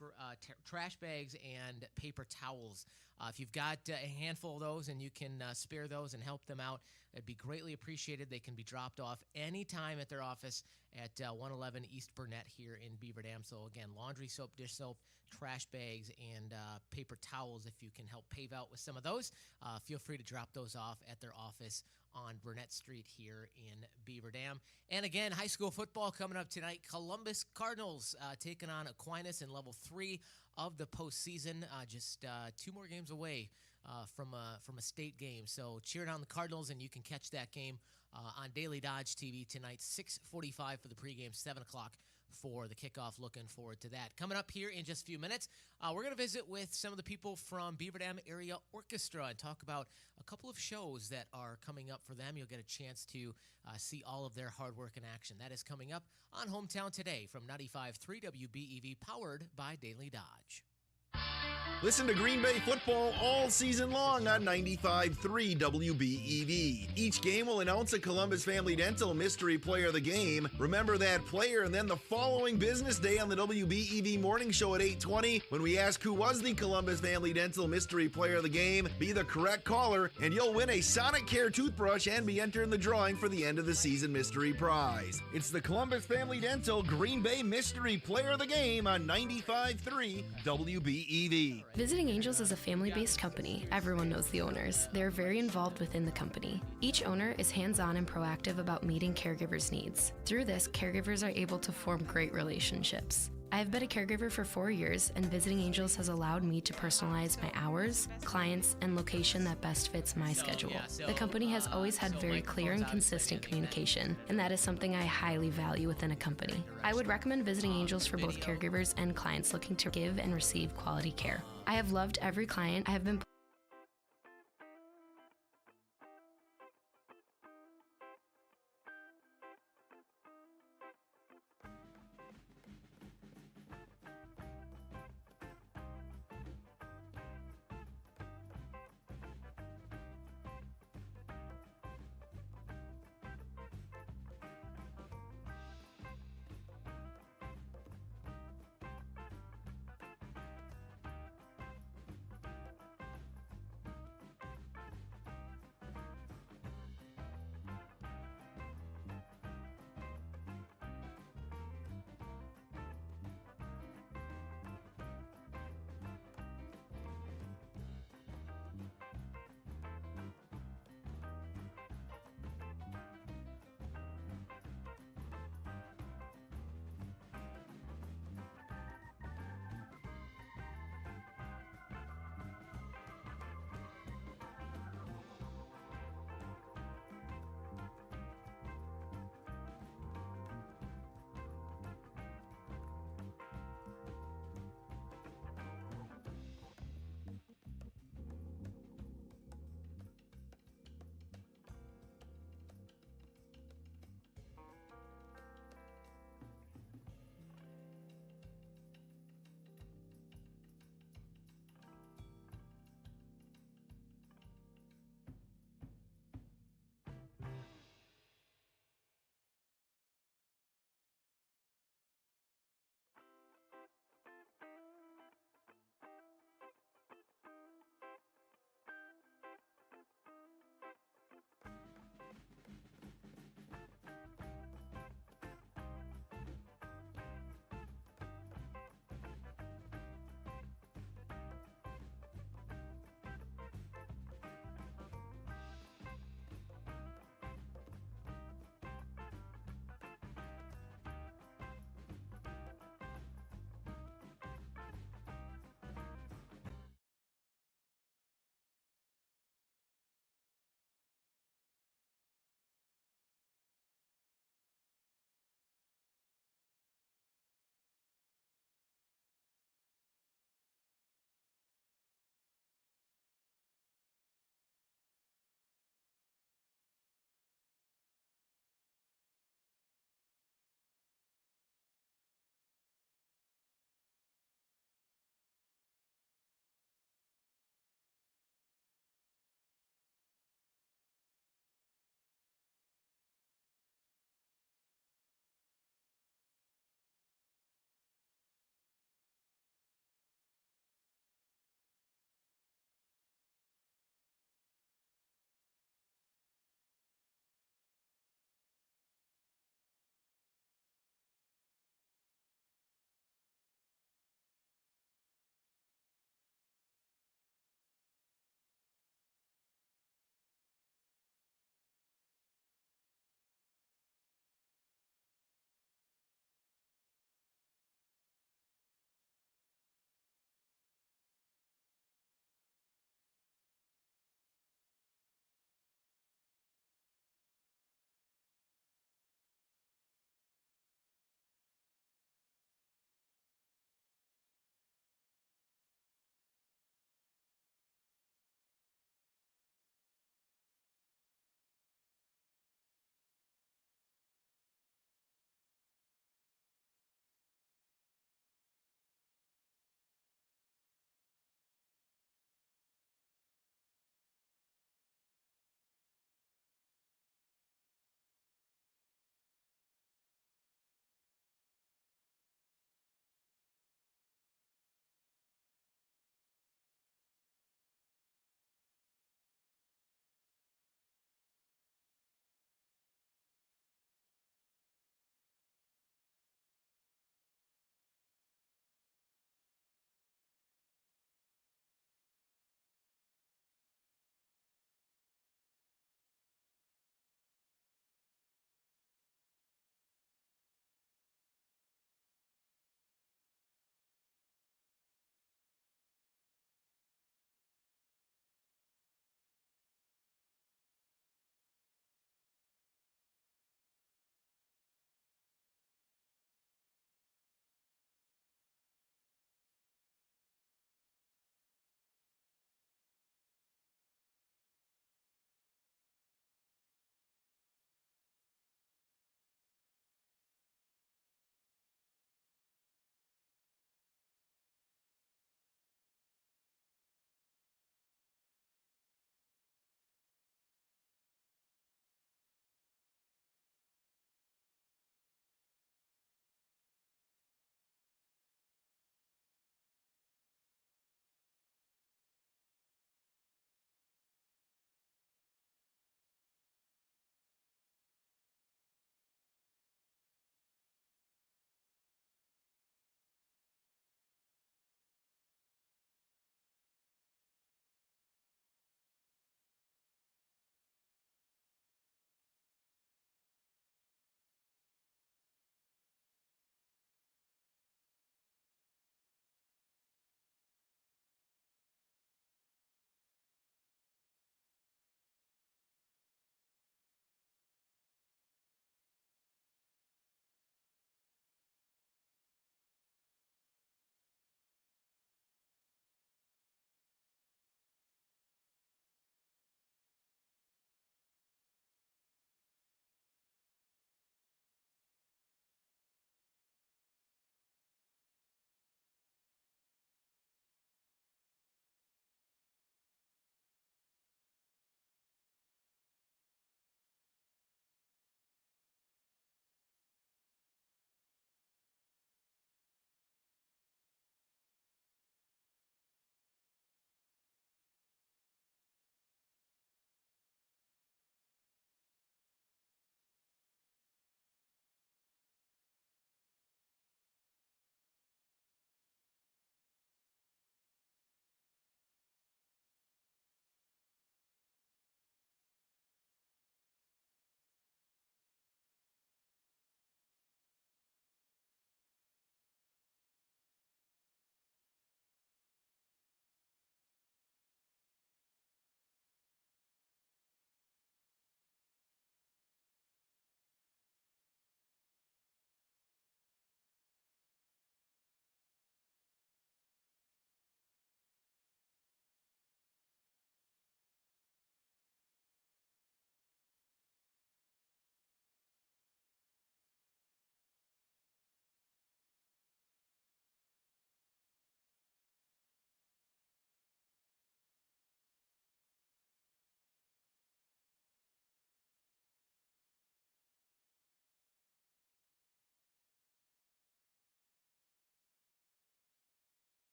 B: bags, and paper towels. If you've got a handful of those and you can spare those and help them out, it'd be greatly appreciated. They can be dropped off anytime at their office at 111 East Burnett here in Beaver Dam. So again, laundry soap, dish soap, trash bags, and paper towels. If you can help Pave out with some of those, feel free to drop those off at their office on Burnett Street here in Beaver Dam. And again, high school football coming up tonight. Columbus Cardinals taking on Aquinas in level 3 of the postseason. Just 2 more games away from a state game. So cheering on the Cardinals, and you can catch that game on Daily Dodge TV tonight, 6:45 for the pregame, 7 o'clock for the kickoff. Looking forward to that. Coming up here in just a few minutes, we're going to visit with some of the people from Beaver Dam Area Orchestra and talk about a couple of shows that are coming up for them. You'll get a chance to see all of their hard work in action. That is coming up on Hometown Today from 95.3 WBEV, powered by Daily Dodge.
G: Listen to Green Bay football all season long on 95.3 WBEV. Each game will announce a Columbus Family Dental Mystery Player of the Game. Remember that player, and then the following business day on the WBEV Morning Show at 8:20, when we ask who was the Columbus Family Dental Mystery Player of the Game, be the correct caller, and you'll win a Sonic Care toothbrush and be entered in the drawing for the end of the season mystery prize. It's the Columbus Family Dental Green Bay Mystery Player of the Game on 95.3 WBEV.
H: Visiting Angels is a family-based company. Everyone knows the owners. They're very involved within the company. Each owner is hands-on and proactive about meeting caregivers' needs. Through this, caregivers are able to form great relationships. I have been a caregiver for 4 years, and Visiting Angels has allowed me to personalize my hours, clients, and location that best fits my schedule. The company has always had very clear and consistent communication, and that is something I highly value within a company. I would recommend Visiting Angels for both caregivers and clients looking to give and receive quality care. I have loved every client I have been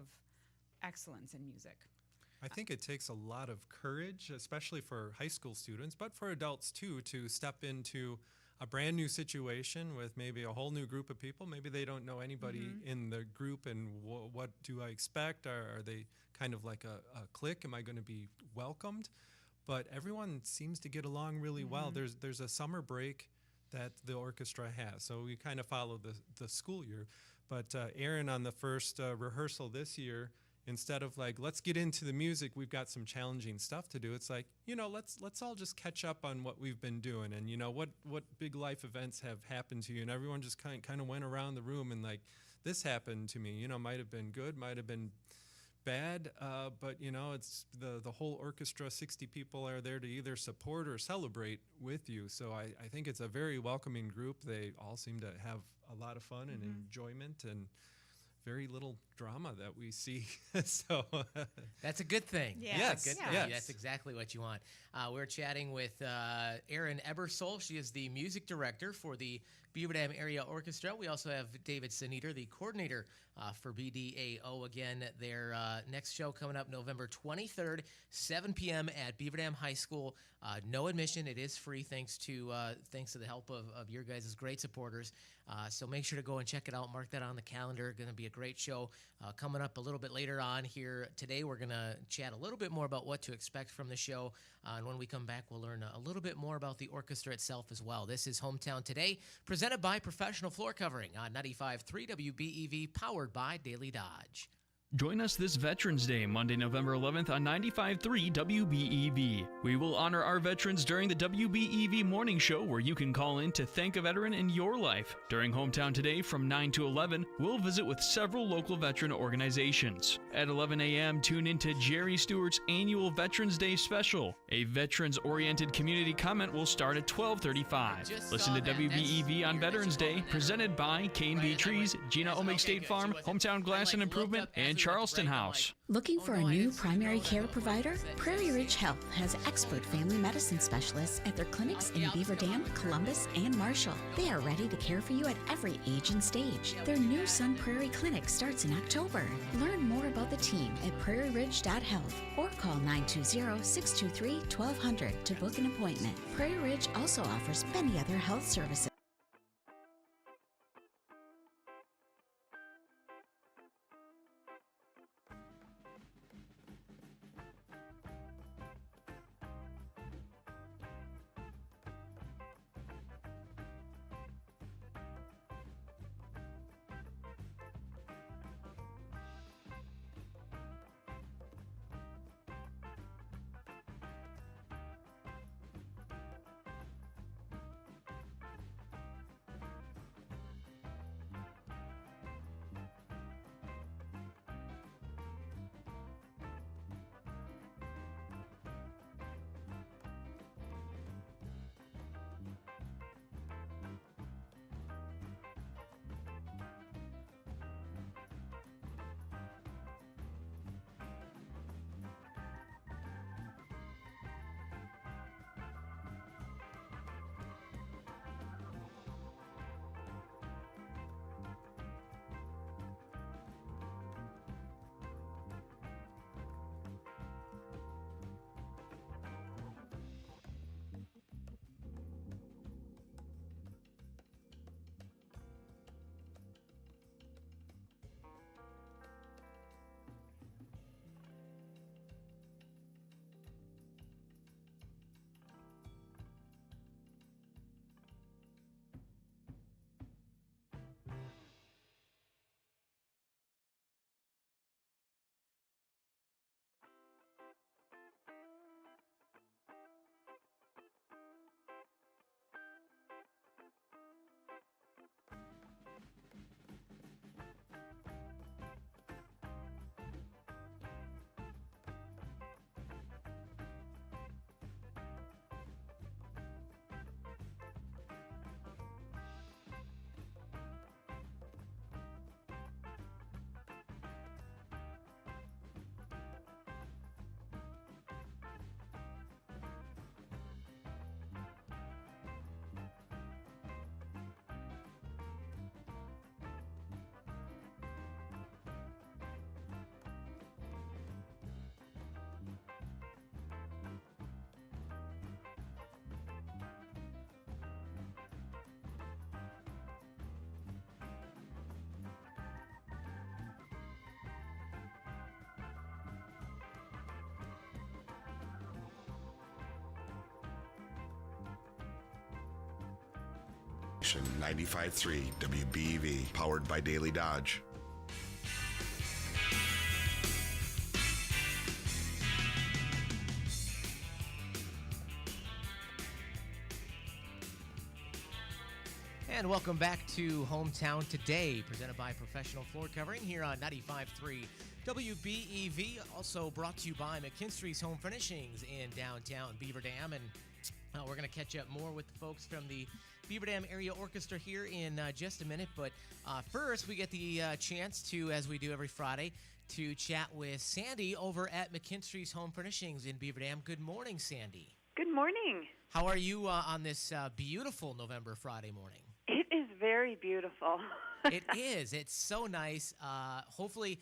I: of excellence in music.
J: I think it takes a lot of courage, especially for high school students, but for adults too, to step into a brand new situation with maybe a whole new group of people. Maybe they don't know anybody in the group, and what do I expect? Are they kind of like a clique? Am I going to be welcomed? But everyone seems to get along really well. There's a summer break that the orchestra has, so we kind of follow the school year. But Aaron, on the first rehearsal this year, instead of like, let's get into the music, we've got some challenging stuff to do. It's like, let's all just catch up on what we've been doing, and what big life events have happened to you. And everyone just kind of went around the room and like, this happened to me. Might have been good, might have been bad, but it's the whole orchestra. 60 people are there to either support or celebrate with you. So I think it's a very welcoming group. They all seem to have a lot of fun and enjoyment, and very little drama that we see. So
B: that's a good thing.
J: Yes.
B: That's a good thing. That's exactly what you want. We're chatting with Erin Ebersole. She is the music director for the Beaver Dam Area Orchestra. We also have David Sineater, the coordinator for BDAO. Again, their next show coming up November 23rd, 7 p.m. at Beaver Dam High School. No admission. It is free thanks to the help of your guys' great supporters. So make sure to go and check it out. Mark that on the calendar. Going to be a great show coming up a little bit later on here today. We're going to chat a little bit more about what to expect from the show. And when we come back, we'll learn a little bit more about the orchestra itself as well. This is Hometown Today, presented by Professional Floor Covering on 95.3 WBEV, powered by Daily Dodge.
K: Join us this Veterans Day, Monday, November 11th on 95.3 WBEV. We will honor our veterans during the WBEV morning show, where you can call in to thank a veteran in your life. During Hometown Today from 9 to 11, we'll visit with several local veteran organizations. At 11 a.m., tune into Jerry Stewart's annual Veterans Day special. A veterans-oriented community comment will start at 12:35. Listen to WBEV on Veterans Day, presented by K&B Trees, Gina Omig State Farm, Hometown Glass and Improvement, and Charleston House.
C: Looking for a new primary care provider? Prairie Ridge Health has expert family medicine specialists at their clinics in Beaver Dam, Columbus, and Marshall. They are ready to care for you at every age and stage. Their new Sun Prairie Clinic starts in October. Learn more about the team at prairieridge.health or call 920-623-1200 to book an appointment. Prairie Ridge also offers many other health services.
F: 95.3 WBEV, powered by Daily Dodge.
B: And welcome back to Hometown Today, presented by Professional Floor Covering here on 95.3 WBEV. Also brought to you by McKinstry's Home Furnishings in downtown Beaver Dam. And we're going to catch up more with the folks from the Beaver Dam Area Orchestra here in just a minute. But first, we get the chance to, as we do every Friday, to chat with Sandy over at McKinstry's Home Furnishings in Beaver Dam. Good morning, Sandy.
L: Good morning.
B: How are you on this beautiful November Friday morning?
L: It is very beautiful.
B: It is. It's so nice. Hopefully,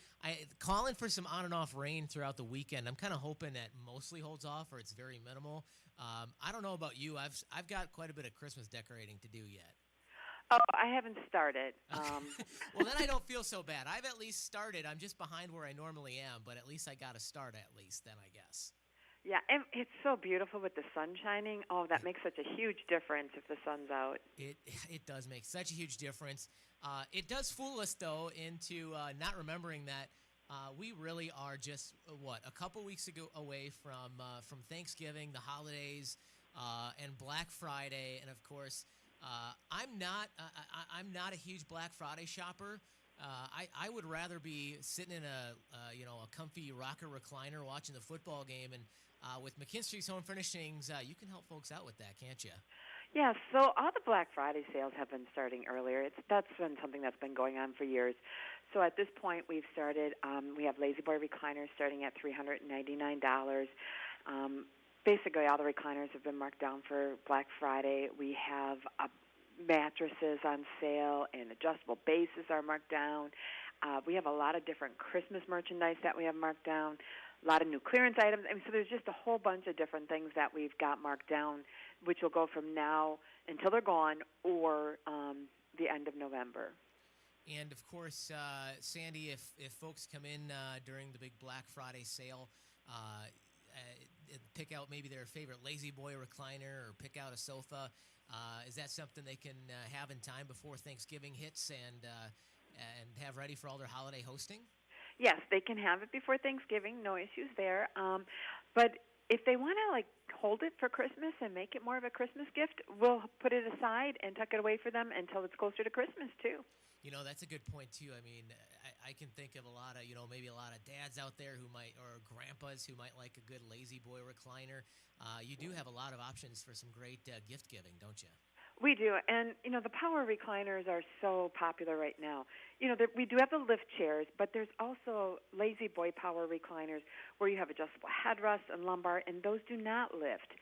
B: calling for some on and off rain throughout the weekend. I'm kind of hoping that mostly holds off or it's very minimal. I don't know about you. I've got quite a bit of Christmas decorating to do yet.
L: Oh, I haven't started.
B: Well, then I don't feel so bad. I've at least started. I'm just behind where I normally am, but at least I got to start at least then, I guess.
L: Yeah, and it's so beautiful with the sun shining. Oh, that makes such a huge difference if the sun's out.
B: It does make such a huge difference. It does fool us, though, into not remembering that we really are just, a couple weeks away from Thanksgiving, the holidays, and Black Friday. And, of course, I'm not a huge Black Friday shopper. I would rather be sitting in a comfy rocker recliner watching the football game. And with McKinstry's Home Furnishings, you can help folks out with that, can't you?
L: Yeah, so all the Black Friday sales have been starting earlier. That's been something that's been going on for years. So at this point, we've started, we have Lazy Boy recliners starting at $399. Basically, all the recliners have been marked down for Black Friday. We have mattresses on sale and adjustable bases are marked down. We have a lot of different Christmas merchandise that we have marked down, a lot of new clearance items. I mean, so there's just a whole bunch of different things that we've got marked down, which will go from now until they're gone or the end of November.
B: And, of course, Sandy, if folks come in during the big Black Friday sale, pick out maybe their favorite Lazy Boy recliner or pick out a sofa, is that something they can have in time before Thanksgiving hits and have ready for all their holiday hosting?
L: Yes, they can have it before Thanksgiving. No issues there. But if they want to hold it for Christmas and make it more of a Christmas gift, we'll put it aside and tuck it away for them until it's closer to Christmas too.
B: That's a good point too. I mean, I can think of a lot of, maybe a lot of dads out there or grandpas who might like a good Lazy Boy recliner. You do have a lot of options for some great gift giving, don't you?
L: We do, and the power recliners are so popular right now. We do have the lift chairs, but there's also Lazy Boy power recliners where you have adjustable headrests and lumbar, and those do not lift.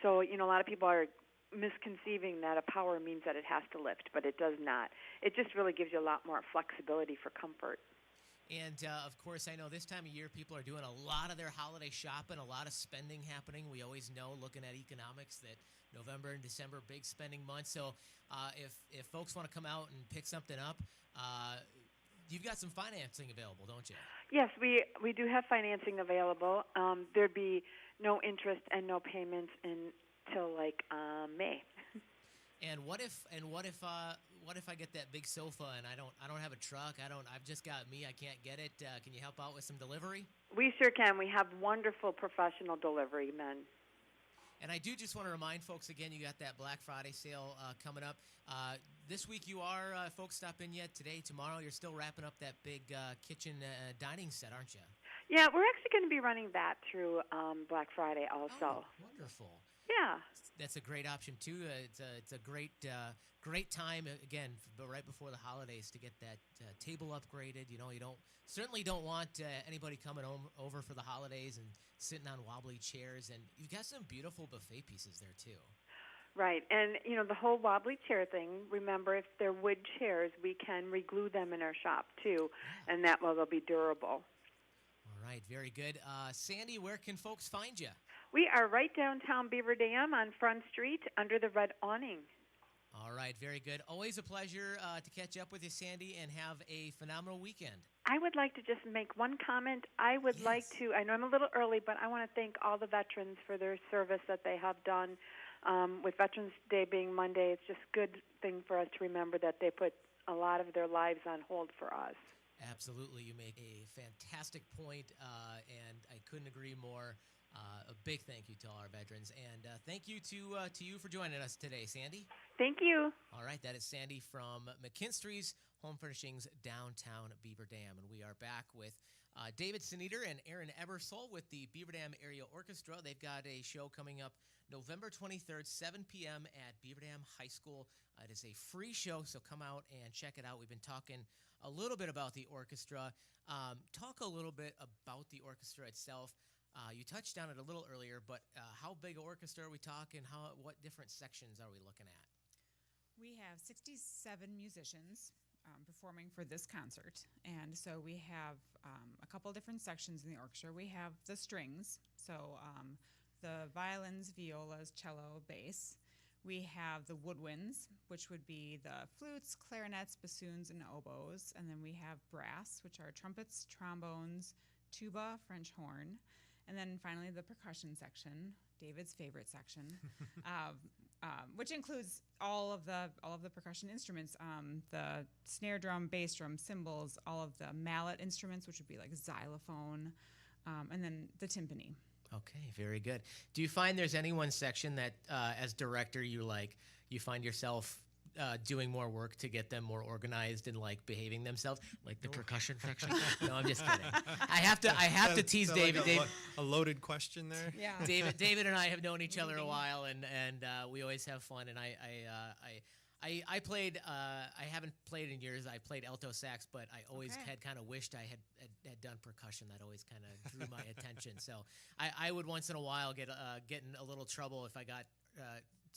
L: So, a lot of people are misconceiving that a power means that it has to lift, but it does not. It just really gives you a lot more flexibility for comfort.
B: And, of course, I know this time of year people are doing a lot of their holiday shopping, a lot of spending happening. We always know, looking at economics, that November and December, big spending months. So if folks want to come out and pick something up, you've got some financing available, don't you?
L: Yes, we do have financing available. There'd be no interest and no payments until May.
B: And what if I get that big sofa and I don't have a truck? I've just got me. I can't get it. Can you help out with some delivery?
L: We sure can. We have wonderful professional delivery men.
B: And I do just want to remind folks again, you got that Black Friday sale coming up. This week you are, folks, stop in yet today, tomorrow. You're still wrapping up that big kitchen dining set, aren't you?
L: Yeah, we're actually going to be running that through Black Friday also.
B: Oh, wonderful.
L: Yeah.
B: That's a great option too. It's a great time again, but right before the holidays to get that table upgraded. You certainly don't want anybody coming over for the holidays and sitting on wobbly chairs. And you've got some beautiful buffet pieces there too.
L: Right, and the whole wobbly chair thing. Remember, if they're wood chairs, we can reglue them in our shop too, and that way they'll be durable.
B: All right, very good. Sandy, where can folks find you?
L: We are right downtown Beaver Dam on Front Street under the red awning.
B: All right, very good. Always a pleasure to catch up with you, Sandy, and have a phenomenal weekend.
L: I would like to just make one comment. I would like to, I know I'm a little early, but I want to thank all the veterans for their service that they have done with Veterans Day being Monday, it's just a good thing for us to remember that they put a lot of their lives on hold for us.
B: Absolutely. You make a fantastic point, and I couldn't agree more. A big thank you to all our veterans, and thank you to you for joining us today, Sandy.
L: Thank you.
B: All right, that is Sandy from McKinstry's Home Furnishings downtown Beaver Dam, and we are back with David Sneeder and Aaron Ebersole with the Beaver Dam Area Orchestra. They've got a show coming up November 23rd, 7 p.m. at Beaver Dam High School. It is a free show, so come out and check it out. We've been talking a little bit about the orchestra. Talk a little bit about the orchestra itself. You touched on it a little earlier, but how big an orchestra are we talking? What different sections are we looking at?
I: We have 67 musicians performing for this concert. And so we have a couple different sections in the orchestra. We have the strings, so the violins, violas, cello, bass. We have the woodwinds, which would be the flutes, clarinets, bassoons, and oboes. And then we have brass, which are trumpets, trombones, tuba, French horn. And then finally the percussion section, David's favorite section, which includes all of the percussion instruments, the snare drum, bass drum, cymbals, all of the mallet instruments, which would be like xylophone, and then the timpani.
B: Okay, very good. Do you find there's any one section that, as director, you find yourself doing more work to get them more organized and like behaving themselves, like the percussion section? No, I'm just kidding. I have to tease David.
J: A loaded question there.
I: Yeah.
B: David and I have known each other a while, and we always have fun. And I played. I haven't played in years. I played alto sax, but I always had kind of wished I had done percussion. That always kind of drew my attention. So I would once in a while get in a little trouble if I got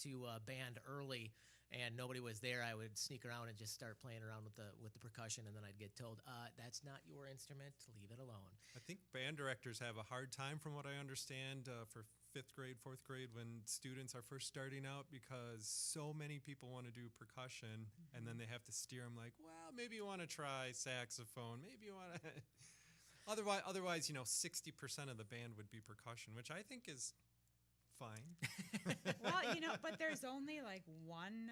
B: to band early and nobody was there. I would sneak around and just start playing around with the percussion, and then I'd get told, "That's not your instrument. Leave it alone."
J: I think band directors have a hard time, from what I understand, for 5th grade, 4th grade, when students are first starting out, because so many people want to do percussion, and then they have to steer them like, well, maybe you want to try saxophone, maybe you want to. Otherwise, 60% of the band would be percussion, which I think is fine.
I: Well, but there's only like one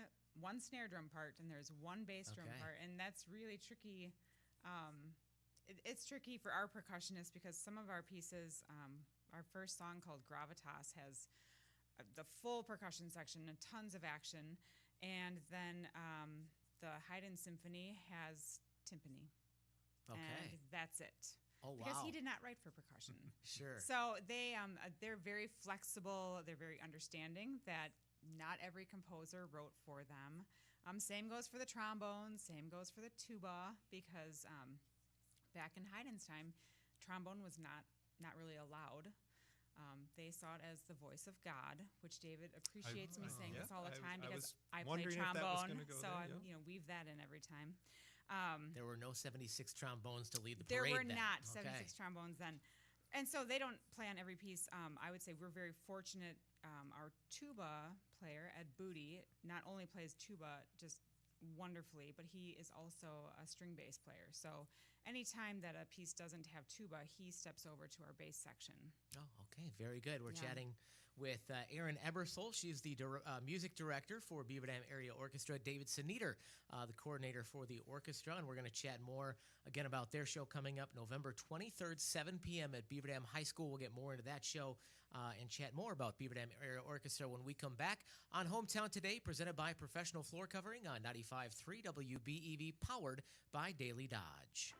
I: snare drum part, and there's one bass drum part, and that's really tricky. It's tricky for our percussionists because some of our pieces, our first song called Gravitas has the full percussion section and tons of action, and then the Haydn Symphony has timpani.
B: Okay.
I: And that's it.
B: Oh, wow.
I: Because he did not write for percussion.
B: Sure.
I: So they're very flexible. They're very understanding that not every composer wrote for them. Same goes for the trombone. Same goes for the tuba, because back in Haydn's time, trombone was not really allowed. They saw it as the voice of God, which David appreciates me saying this all the time because I play trombone, so I weave that in every time.
B: There were no 76 trombones to lead the
I: there
B: parade.
I: There were
B: then.
I: not 76 trombones then. And so they don't play on every piece. I would say we're very fortunate. Our tuba player, Ed Booty, not only plays tuba just wonderfully, but he is also a string bass player. So anytime that a piece doesn't have tuba, he steps over to our bass section.
B: Oh, okay. Very good. We're chatting with Erin Ebersole. She's the music director for Beaver Dam Area Orchestra. David Sneeder, the coordinator for the orchestra. And we're going to chat more again about their show coming up November 23rd, 7 p.m. at Beaver Dam High School. We'll get more into that show and chat more about Beaver Dam Area Orchestra when we come back on Hometown Today, presented by Professional Floor Covering on 95.3 WBEV, powered by Daily Dodge.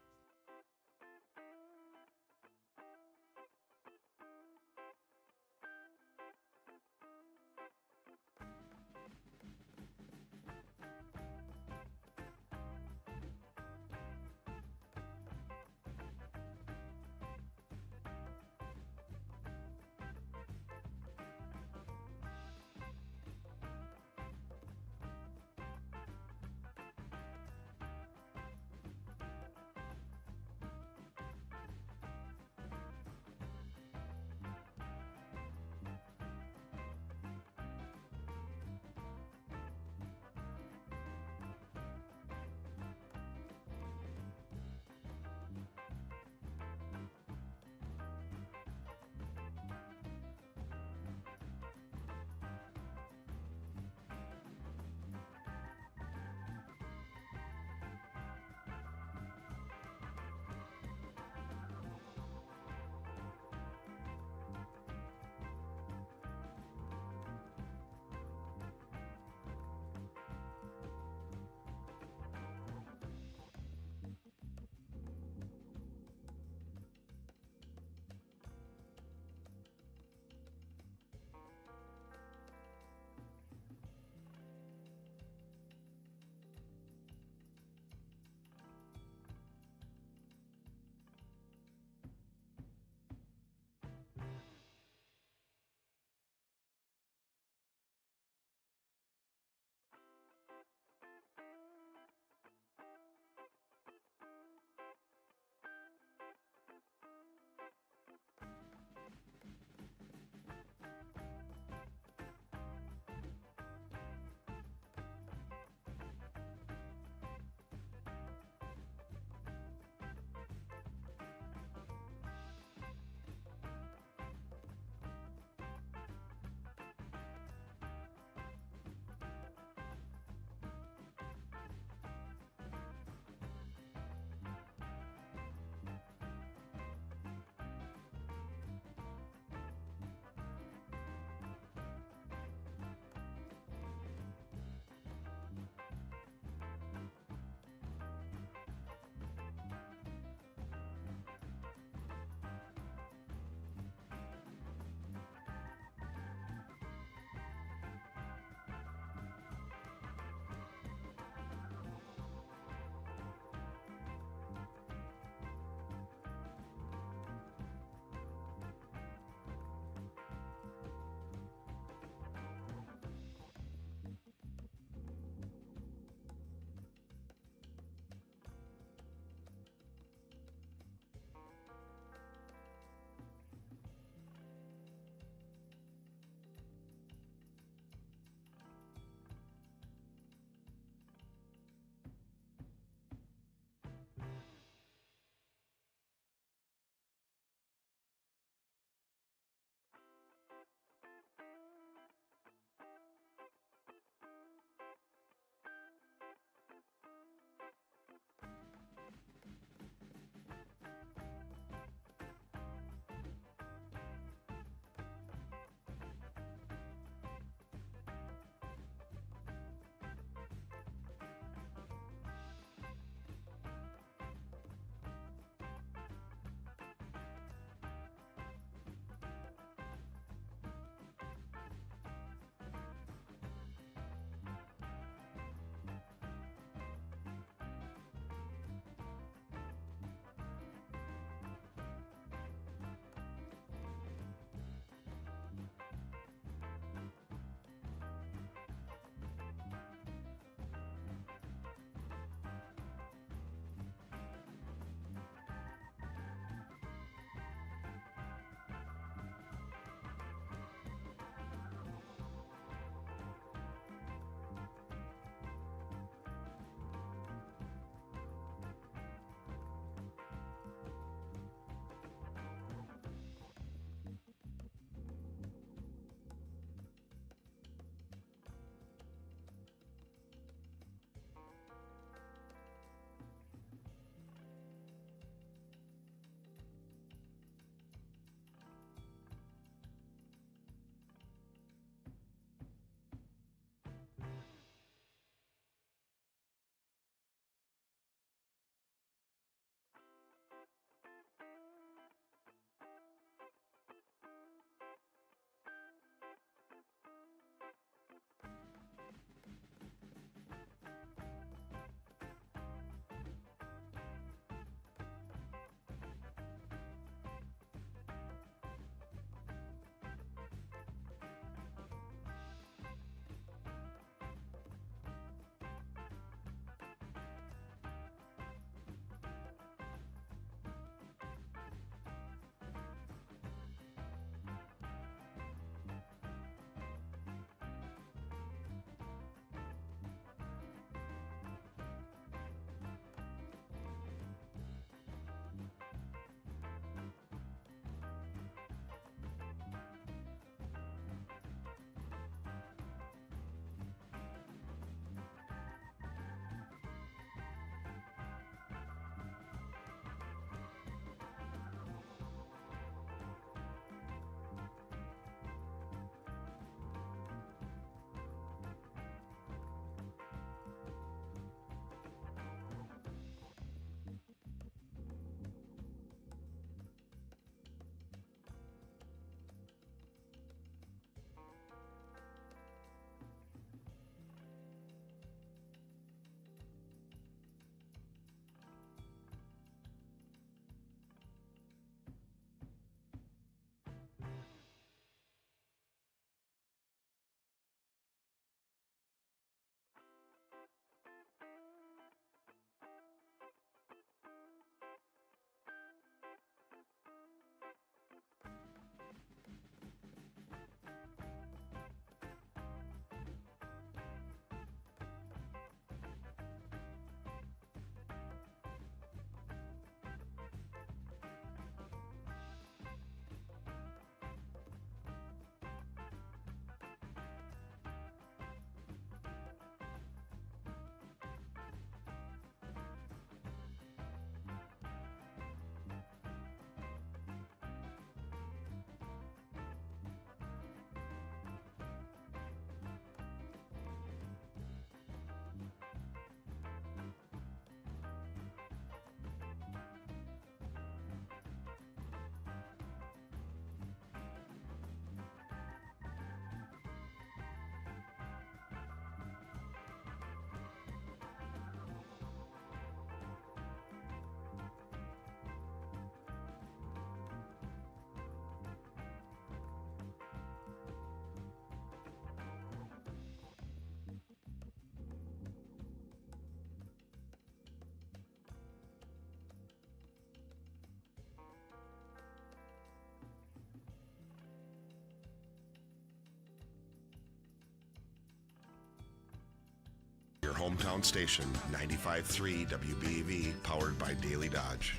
F: hometown station, 95.3 WBEV, powered by Daily Dodge.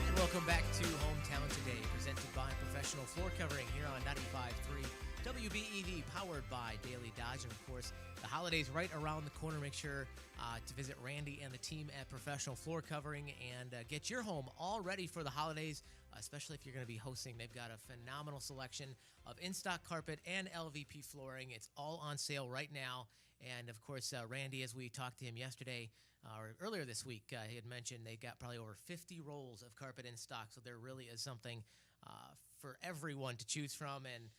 B: And welcome back to Hometown Today, presented by Professional Floor Covering here on 95.3 WBEV, powered by Daily Dodge. And, of course, the holidays right around the corner. Make sure to visit Randy and the team at Professional Floor Covering and get your home all ready for the holidays, especially if you're going to be hosting. They've got a phenomenal selection of in-stock carpet and LVP flooring. It's all on sale right now. And, of course, Randy, as we talked to him yesterday, or earlier this week, he had mentioned they got probably over 50 rolls of carpet in stock. So there really is something for everyone to choose from. And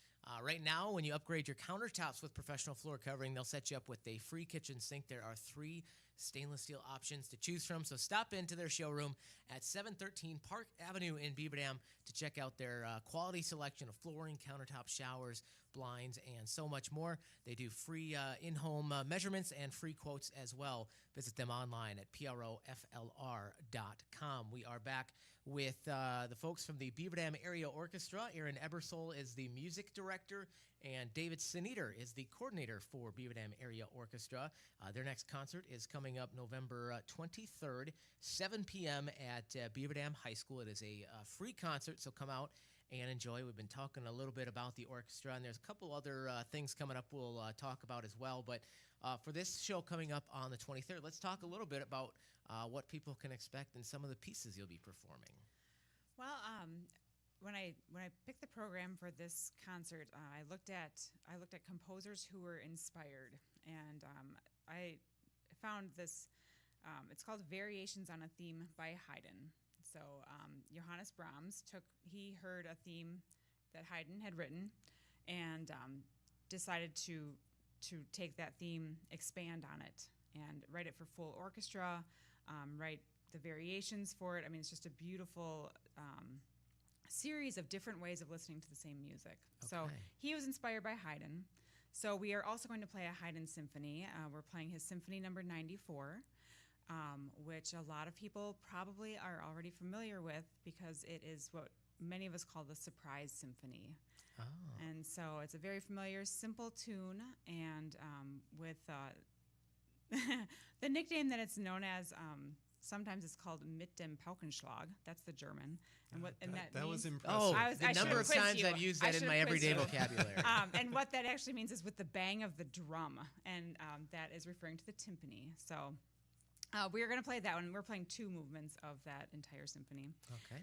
B: right now, when you upgrade your countertops with Professional Floor Covering, they'll set you up with a free kitchen sink. There are 3 stainless steel options to choose from. So stop into their showroom at 713 Park Avenue in Beaver Dam to check out their quality selection of flooring, countertop, showers, blinds, and so much more. They do free in-home measurements and free quotes as well. Visit them online at proflr.com. We are back with the folks from the Beaver Dam Area Orchestra. Aaron Ebersole is the music director, and David Sineater is the coordinator for Beaver Dam Area Orchestra. Their next concert is coming up November 23rd, 7 p.m. at Beaver Dam High School. It is a free concert, so come out and enjoy. We've been talking a little bit about the orchestra, and there's a couple other things coming up we'll talk about as well. But for this show coming up on the 23rd, let's talk a little bit about what people can expect and some of the pieces you'll be performing.
I: Well, when I picked the program for this concert, I looked at composers who were inspired, and I found this. It's called Variations on a Theme by Haydn. So Johannes Brahms he heard a theme that Haydn had written, and decided to take that theme, expand on it, and write it for full orchestra, write the variations for it. I mean, it's just a beautiful series of different ways of listening to the same music. Okay. So he was inspired by Haydn. So we are also going to play a Haydn symphony. We're playing his Symphony Number 94. Which a lot of people probably are already familiar with because it is what many of us call the surprise symphony. Oh. And so it's a very familiar, simple tune, and with the nickname that it's known as, sometimes it's called Mit dem Paukenschlag. That's the German. And that
J: was
I: means,
J: impressive.
B: The number of times I've used that in my everyday vocabulary.
I: And what that actually means is with the bang of the drum, and that is referring to the timpani. So we are going to play that one. We're playing 2 movements of that entire symphony.
B: Okay.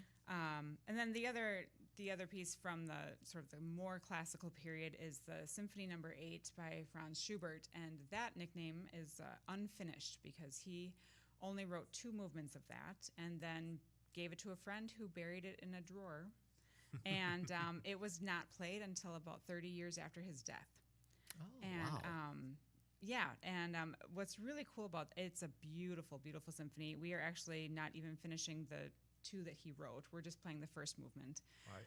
I: And then the other piece from the sort of the more classical period is the Symphony Number 8 by Franz Schubert, and that nickname is unfinished because he only wrote 2 movements of that and then gave it to a friend who buried it in a drawer, and it was not played until about 30 years after his death.
B: Oh,
I: and,
B: wow.
I: Yeah, and what's really cool about it's a beautiful, beautiful symphony. We are actually not even finishing the 2 that he wrote. We're just playing the first movement.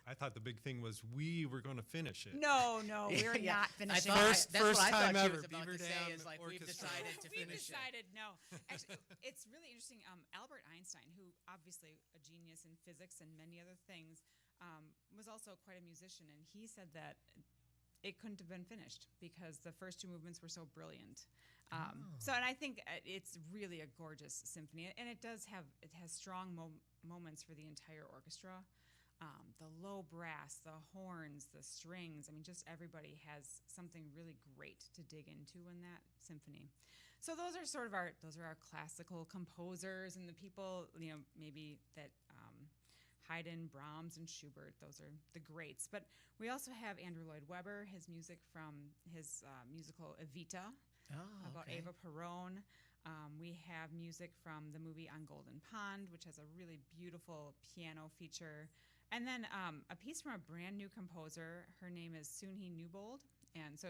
J: I thought the big thing was we were going to finish it.
I: No, we're not finishing.
J: First time ever.
B: Beaver Dam
J: is
B: like we've
J: Orchestra.
B: decided to
I: We've
B: finish
I: decided, no. Actually, it's really interesting. Albert Einstein, who obviously a genius in physics and many other things, was also quite a musician, and he said that it couldn't have been finished because the first 2 movements were so brilliant. So, and I think it's really a gorgeous symphony, and it has strong moments for the entire orchestra. The low brass, the horns, the strings. I mean, just everybody has something really great to dig into in that symphony. So those are our classical composers and the people, maybe that Haydn, Brahms, and Schubert. Those are the greats. But we also have Andrew Lloyd Webber, his music from his musical Evita, about Eva Peron. We have music from the movie On Golden Pond, which has a really beautiful piano feature. And then a piece from a brand new composer. Her name is Sunhee Newbold. And so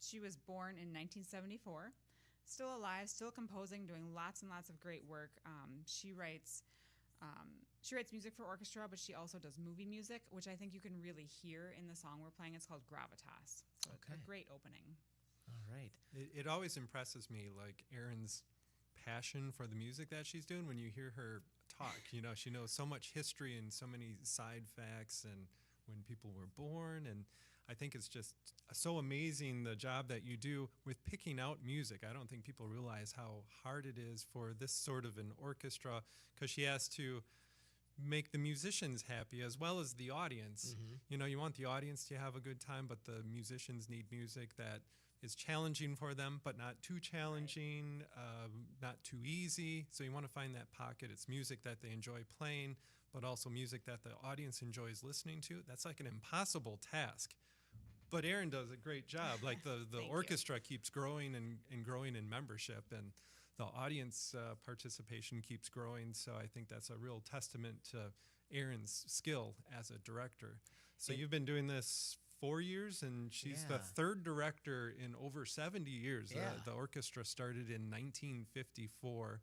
I: she was born in 1974, still alive, still composing, doing lots and lots of great work. She writes music for orchestra, but she also does movie music, which I think you can really hear in the song we're playing. It's called Gravitas. So it's a great opening.
B: All right.
J: It always impresses me, like Erin's passion for the music that she's doing. When you hear her talk, she knows so much history and so many side facts and when people were born. And I think it's just so amazing the job that you do with picking out music. I don't think people realize how hard it is for this sort of an orchestra, because she has to make the musicians happy as well as the audience. You know, you want the audience to have a good time, but the musicians need music that is challenging for them, but not too challenging, not too easy. So you want to find that pocket. It's music that they enjoy playing, but also music that the audience enjoys listening to. That's like an impossible task. But Erin does a great job. Like the orchestra keeps growing and growing in membership, and the audience participation keeps growing. So I think that's a real testament to Erin's skill as a director. So you've been doing this 4 years, and she's the third director in over 70 years. The orchestra started in 1954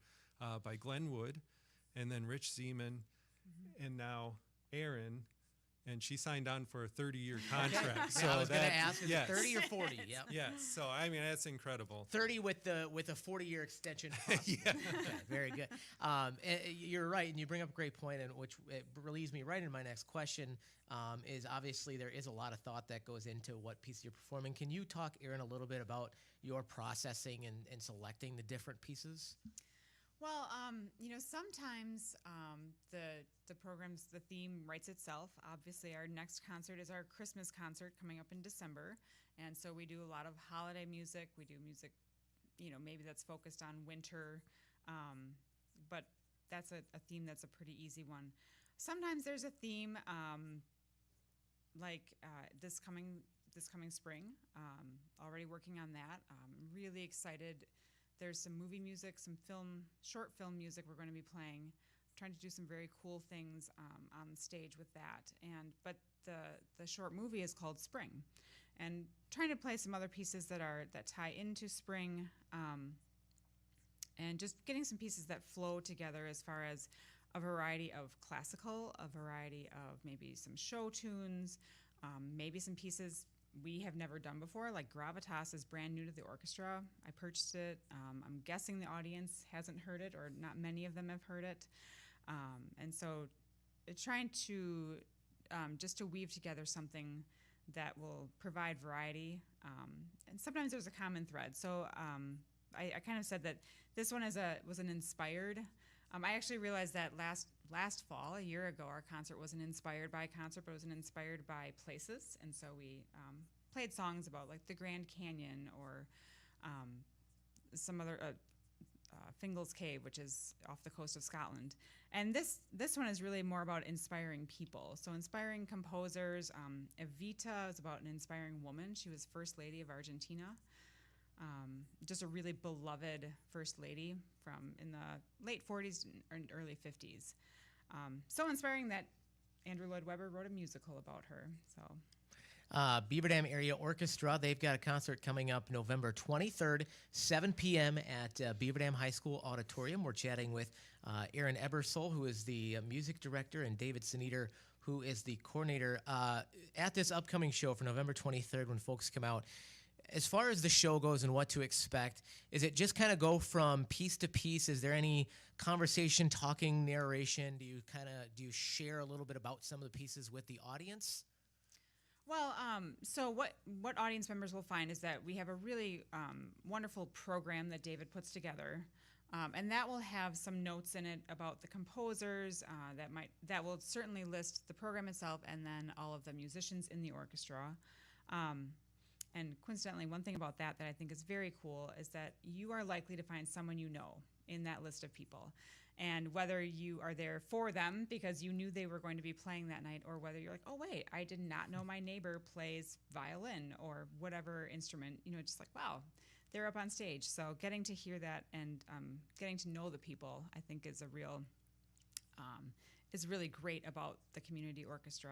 J: by Glenn Wood, and then Rich Zeman, and now Erin. And she signed on for a 30-year contract. So
B: I was going to ask, is it 30 or 40? Yep.
J: Yes. So I mean, that's incredible.
B: 30 with a 40-year extension. Okay, very good. You're right, and you bring up a great point, and which it leads me right into my next question. Is obviously there is a lot of thought that goes into what piece you're performing. Can you talk, Erin, a little bit about your processing and selecting the different pieces?
I: Well, sometimes the program's, the theme writes itself. Obviously, our next concert is our Christmas concert coming up in December. And so we do a lot of holiday music. We do music, maybe that's focused on winter. But that's a theme that's a pretty easy one. Sometimes there's a theme like this coming spring. Already working on that. Really excited. There's some movie music, some short film music we're going to be playing. Trying to do some very cool things on the stage with that. But the short movie is called Spring, and trying to play some other pieces that tie into spring, and just getting some pieces that flow together as far as a variety of classical, a variety of maybe some show tunes, maybe some pieces we have never done before, like Gravitas is brand new to the orchestra. I purchased it. I'm guessing the audience hasn't heard it, or not many of them have heard it. And so trying to just to weave together something that will provide variety. And sometimes there's a common thread. So I kind of said that this one was an inspired. I actually realized that last fall, a year ago, our concert wasn't inspired by a concert, but it was inspired by places. And so we played songs about like the Grand Canyon, or some other Fingal's Cave, which is off the coast of Scotland. And this one is really more about inspiring people. So inspiring composers. Evita is about an inspiring woman. She was First Lady of Argentina. Just a really beloved First Lady from in the late 40s and early 50s. So inspiring that Andrew Lloyd Webber wrote a musical about her. So
B: Beaver Dam Area Orchestra, they've got a concert coming up November 23rd, 7 p.m. at Beaver Dam High School Auditorium. We're chatting with Erin Ebersole, who is the music director, and David Sneeder, who is the coordinator. At this upcoming show for November 23rd, when folks come out, as far as the show goes and what to expect, is it just kind of go from piece to piece? Is there any conversation, talking, narration? Do you share a little bit about some of the pieces with the audience?
I: Well, so what audience members will find is that we have a really wonderful program that David puts together, and that will have some notes in it about the composers. That will certainly list the program itself, and then all of the musicians in the orchestra. And coincidentally, one thing about that I think is very cool is that you are likely to find someone you know in that list of people. And whether you are there for them because you knew they were going to be playing that night, or whether you're like, oh, wait, I did not know my neighbor plays violin or whatever instrument, just like, wow, they're up on stage. So getting to hear that and getting to know the people, I think is is really great about the community orchestra.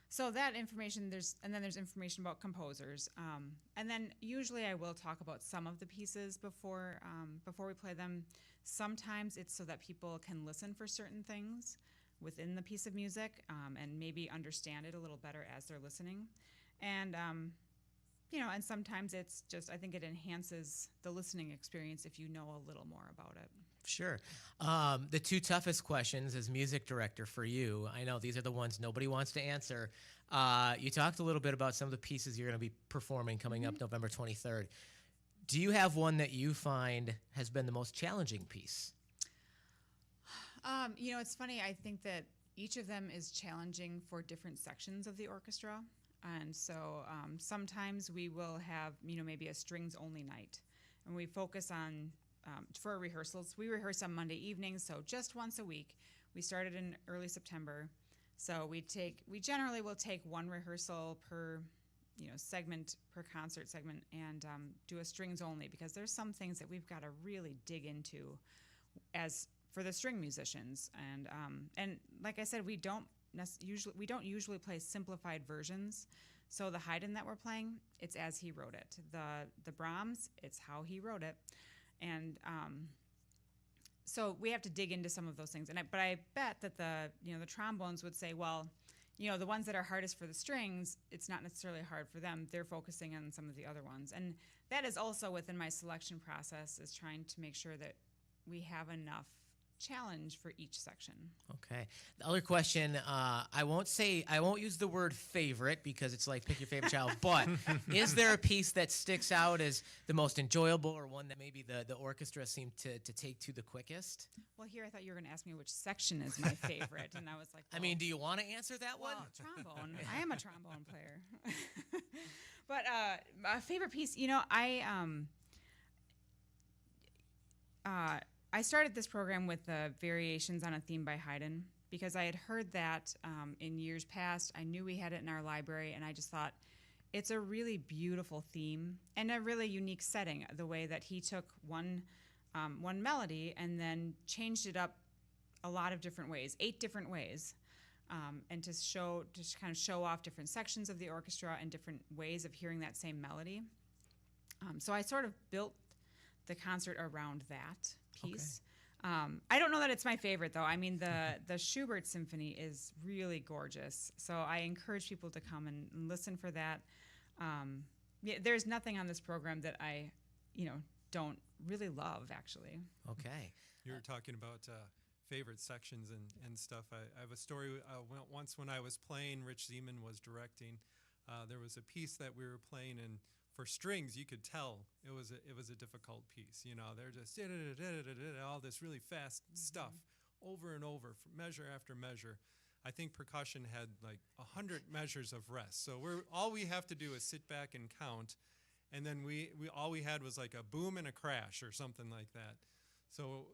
I: So that information, there's information about composers, and then usually I will talk about some of the pieces before we play them. Sometimes it's so that people can listen for certain things within the piece of music, and maybe understand it a little better as they're listening, and and sometimes it's just, I think it enhances the listening experience if you know a little more about it.
B: Sure. The two toughest questions as music director for you, I know these are the ones nobody wants to answer. You talked a little bit about some of the pieces you're going to be performing coming up November 23rd. Do you have one that you find has been the most challenging piece?
I: It's funny. I think that each of them is challenging for different sections of the orchestra. And so sometimes we will have, maybe a strings only night. And we focus on, for our rehearsals, we rehearse on Monday evenings, so just once a week. We started in early September. So we generally will take one rehearsal per, segment, per concert segment, and do a strings only, because there's some things that we've got to really dig into as for the string musicians. And like I said, we don't usually play simplified versions. So the Haydn that we're playing, it's as he wrote it. The Brahms, it's how he wrote it. And so we have to dig into some of those things. But I bet that the trombones would say, well, the ones that are hardest for the strings, it's not necessarily hard for them. They're focusing on some of the other ones. And that is also within my selection process, is trying to make sure that we have enough challenge for each section.
B: Okay. The other question, I won't use the word favorite, because it's like pick your favorite child, but is there a piece that sticks out as the most enjoyable, or one that maybe the orchestra seemed to take to the quickest?
I: Well, here I thought you were going to ask me which section is my favorite, and I was like, well,
B: I mean, do you want to answer that one?
I: Well, trombone. I am a trombone player. But my favorite piece, I started this program with variations on a theme by Haydn, because I had heard that in years past. I knew we had it in our library, and I just thought it's a really beautiful theme and a really unique setting, the way that he took one melody and then changed it up a lot of different ways, 8 different ways, and to kind of show off different sections of the orchestra and different ways of hearing that same melody. So I sort of built the concert around that piece. Okay. I don't know that it's my favorite, though. I mean, the Schubert Symphony is really gorgeous, so I encourage people to come and listen for that. There's nothing on this program that I, don't really love, actually.
B: Okay.
J: You were talking about favorite sections and stuff. I have a story. Once when I was playing, Rich Zeman was directing. There was a piece that we were playing, and for strings, you could tell it was a difficult piece. They're just all this really fast stuff over and over, measure after measure. I think percussion had like 100 measures of rest. So all we have to do is sit back and count, and then all we had was like a boom and a crash or something like that. So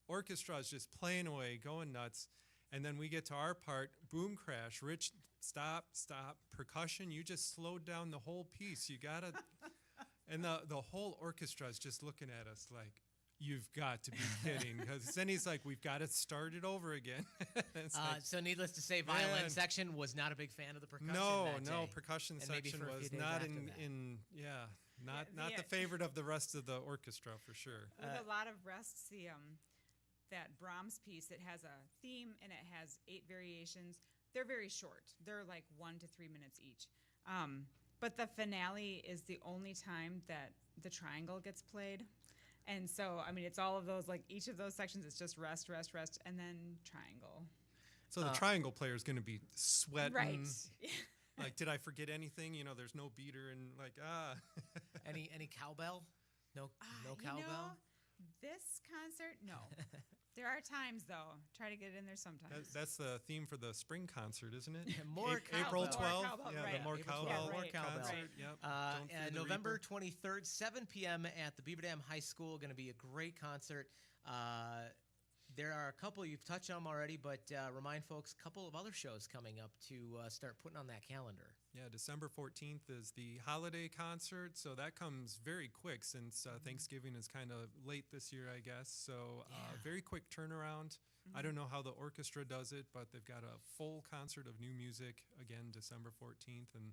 J: orchestra is just playing away, going nuts. And then we get to our part, boom, crash, Rich, stop, percussion, you just slowed down the whole piece. You got to, and the whole orchestra is just looking at us like, you've got to be kidding. Because then he's like, we've got to start it over again.
B: So needth to say, violin section was not a big fan of the percussion that day.
J: Percussion
B: and
J: section was not not the favorite of the rest of the orchestra, for sure.
I: With a lot of rests, that Brahms piece, it has a theme and it has 8 variations. They're very short. They're like 1 to 3 minutes each. But the finale is the only time that the triangle gets played. And so, I mean, it's all of those, like each of those sections, it's just rest, and then triangle.
J: So the triangle player is going to be sweating.
I: Right.
J: Like, did I forget anything? There's no beater and like,
B: Any cowbell? No cowbell?
I: This concert, no. There are times, though. Try to get it in there sometimes.
J: That's the theme for the spring concert, isn't it?
B: More
J: April 12th.
I: Right.
J: The more cowbell
B: concert.
J: Right.
B: Yep. November 23rd, 7 p.m. at the Beaver Dam High School. Going to be a great concert. There are a couple you've touched on them already, but remind folks a couple of other shows coming up to start putting on that calendar.
J: Yeah, December 14th is the holiday concert, so that comes very quick since Thanksgiving is kind of late this year, I guess. So very quick turnaround. I don't know how the orchestra does it, but they've got a full concert of new music, again, December 14th. And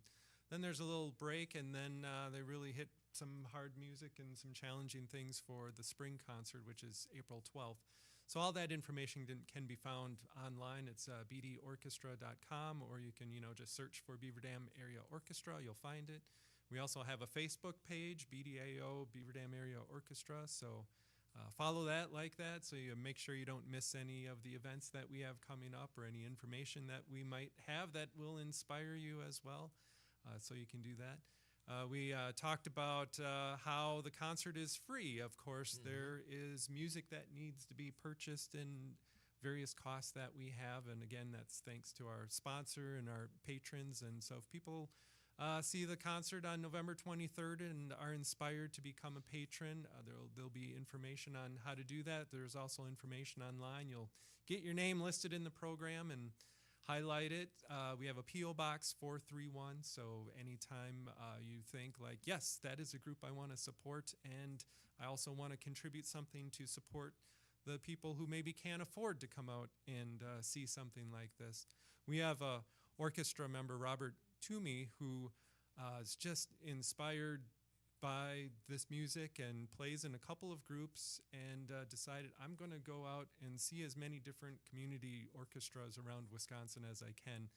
J: then there's a little break, and then they really hit some hard music and some challenging things for the spring concert, which is April 12th. So all that information can be found online. It's bdorchestra.com, or you can just search for Beaver Dam Area Orchestra. You'll find it. We also have a Facebook page, BDAO, Beaver Dam Area Orchestra. So follow that like that, so you make sure you don't miss any of the events that we have coming up or any information that we might have that will inspire you as well. So you can do that. We talked about how the concert is free. Of course, there is music that needs to be purchased and various costs that we have. And again, that's thanks to our sponsor and our patrons. And so if people see the concert on November 23rd and are inspired to become a patron, there'll be information on how to do that. There's also information online. You'll get your name listed in the program and highlight it. We have a P.O. Box 431, so anytime you think like, yes, that is a group I want to support, and I also want to contribute something to support the people who maybe can't afford to come out and see something like this. We have a orchestra member, Robert Toomey, who is just inspired by this music and plays in a couple of groups and decided I'm going to go out and see as many different community orchestras around Wisconsin as I can.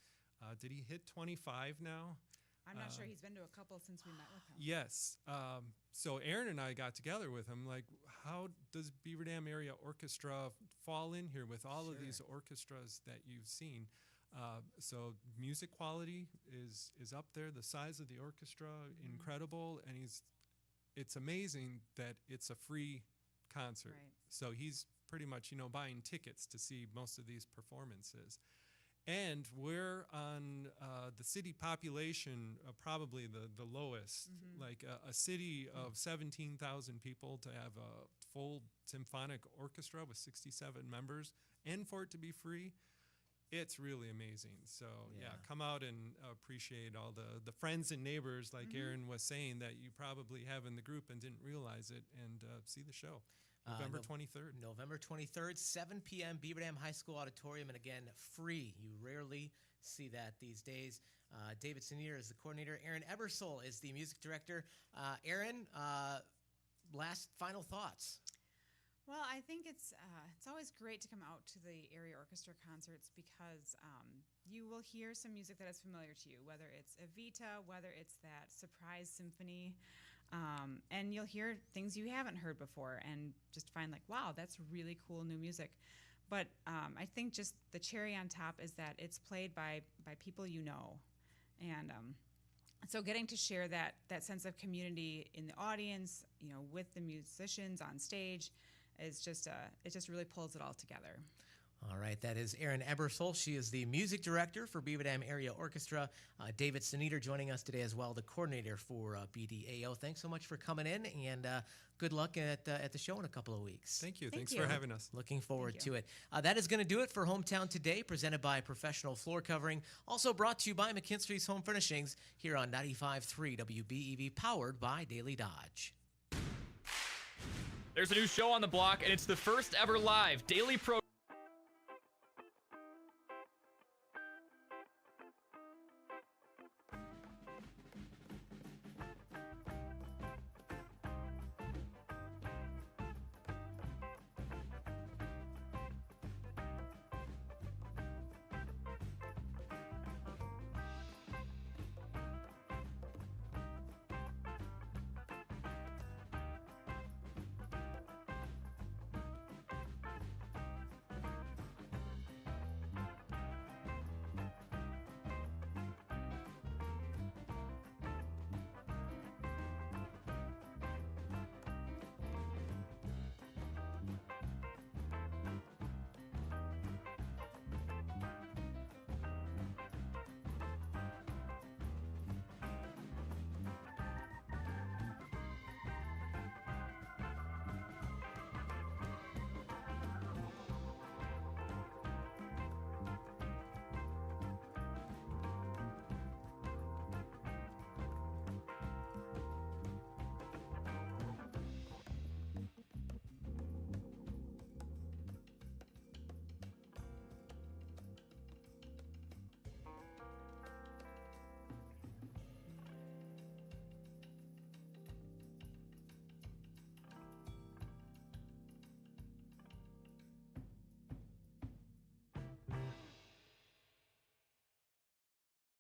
J: Did he hit 25 now?
I: I'm not sure. He's been to a couple since we met with him.
J: Yes. So Aaron and I got together with him, like, how does Beaver Dam Area Orchestra fall in here with all of these orchestras that you've seen? So music quality is up there. The size of the orchestra, incredible, and it's amazing that it's a free concert.
I: Right.
J: So he's pretty much, buying tickets to see most of these performances. And we're on the city population, probably the lowest. Like a city of 17,000 people to have a full symphonic orchestra with 67 members, and for it to be free, it's really amazing. So come out and appreciate all the friends and neighbors, like Aaron was saying, that you probably have in the group and didn't realize it, and see the show. November 23rd.
B: November 23rd, 7 p.m., Beaver Dam High School Auditorium, and again, free. You rarely see that these days. David Senior is the coordinator. Aaron Ebersole is the music director. Aaron, final thoughts.
I: Well, I think it's always great to come out to the area orchestra concerts because you will hear some music that is familiar to you, whether it's Evita, whether it's that surprise symphony, and you'll hear things you haven't heard before and just find like, wow, that's really cool new music. But I think just the cherry on top is that it's played by people you know, and so getting to share that sense of community in the audience, with the musicians on stage, is just it just really pulls it all together.
B: All right, that is Erin Ebersole. She is the music director for Beaver Dam Area Orchestra. David Sneeder joining us today as well, the coordinator for BDAO. Thanks so much for coming in, and good luck at the show in a couple of weeks.
J: Thank you. Thanks for having us.
B: Looking forward to it. That is going to do it for Hometown Today, presented by Professional Floor Covering. Also brought to you by McKinstry's Home Furnishings here on 95.3 WBEV, powered by Daily Dodge.
K: There's a new show on the block, and it's the first ever live daily program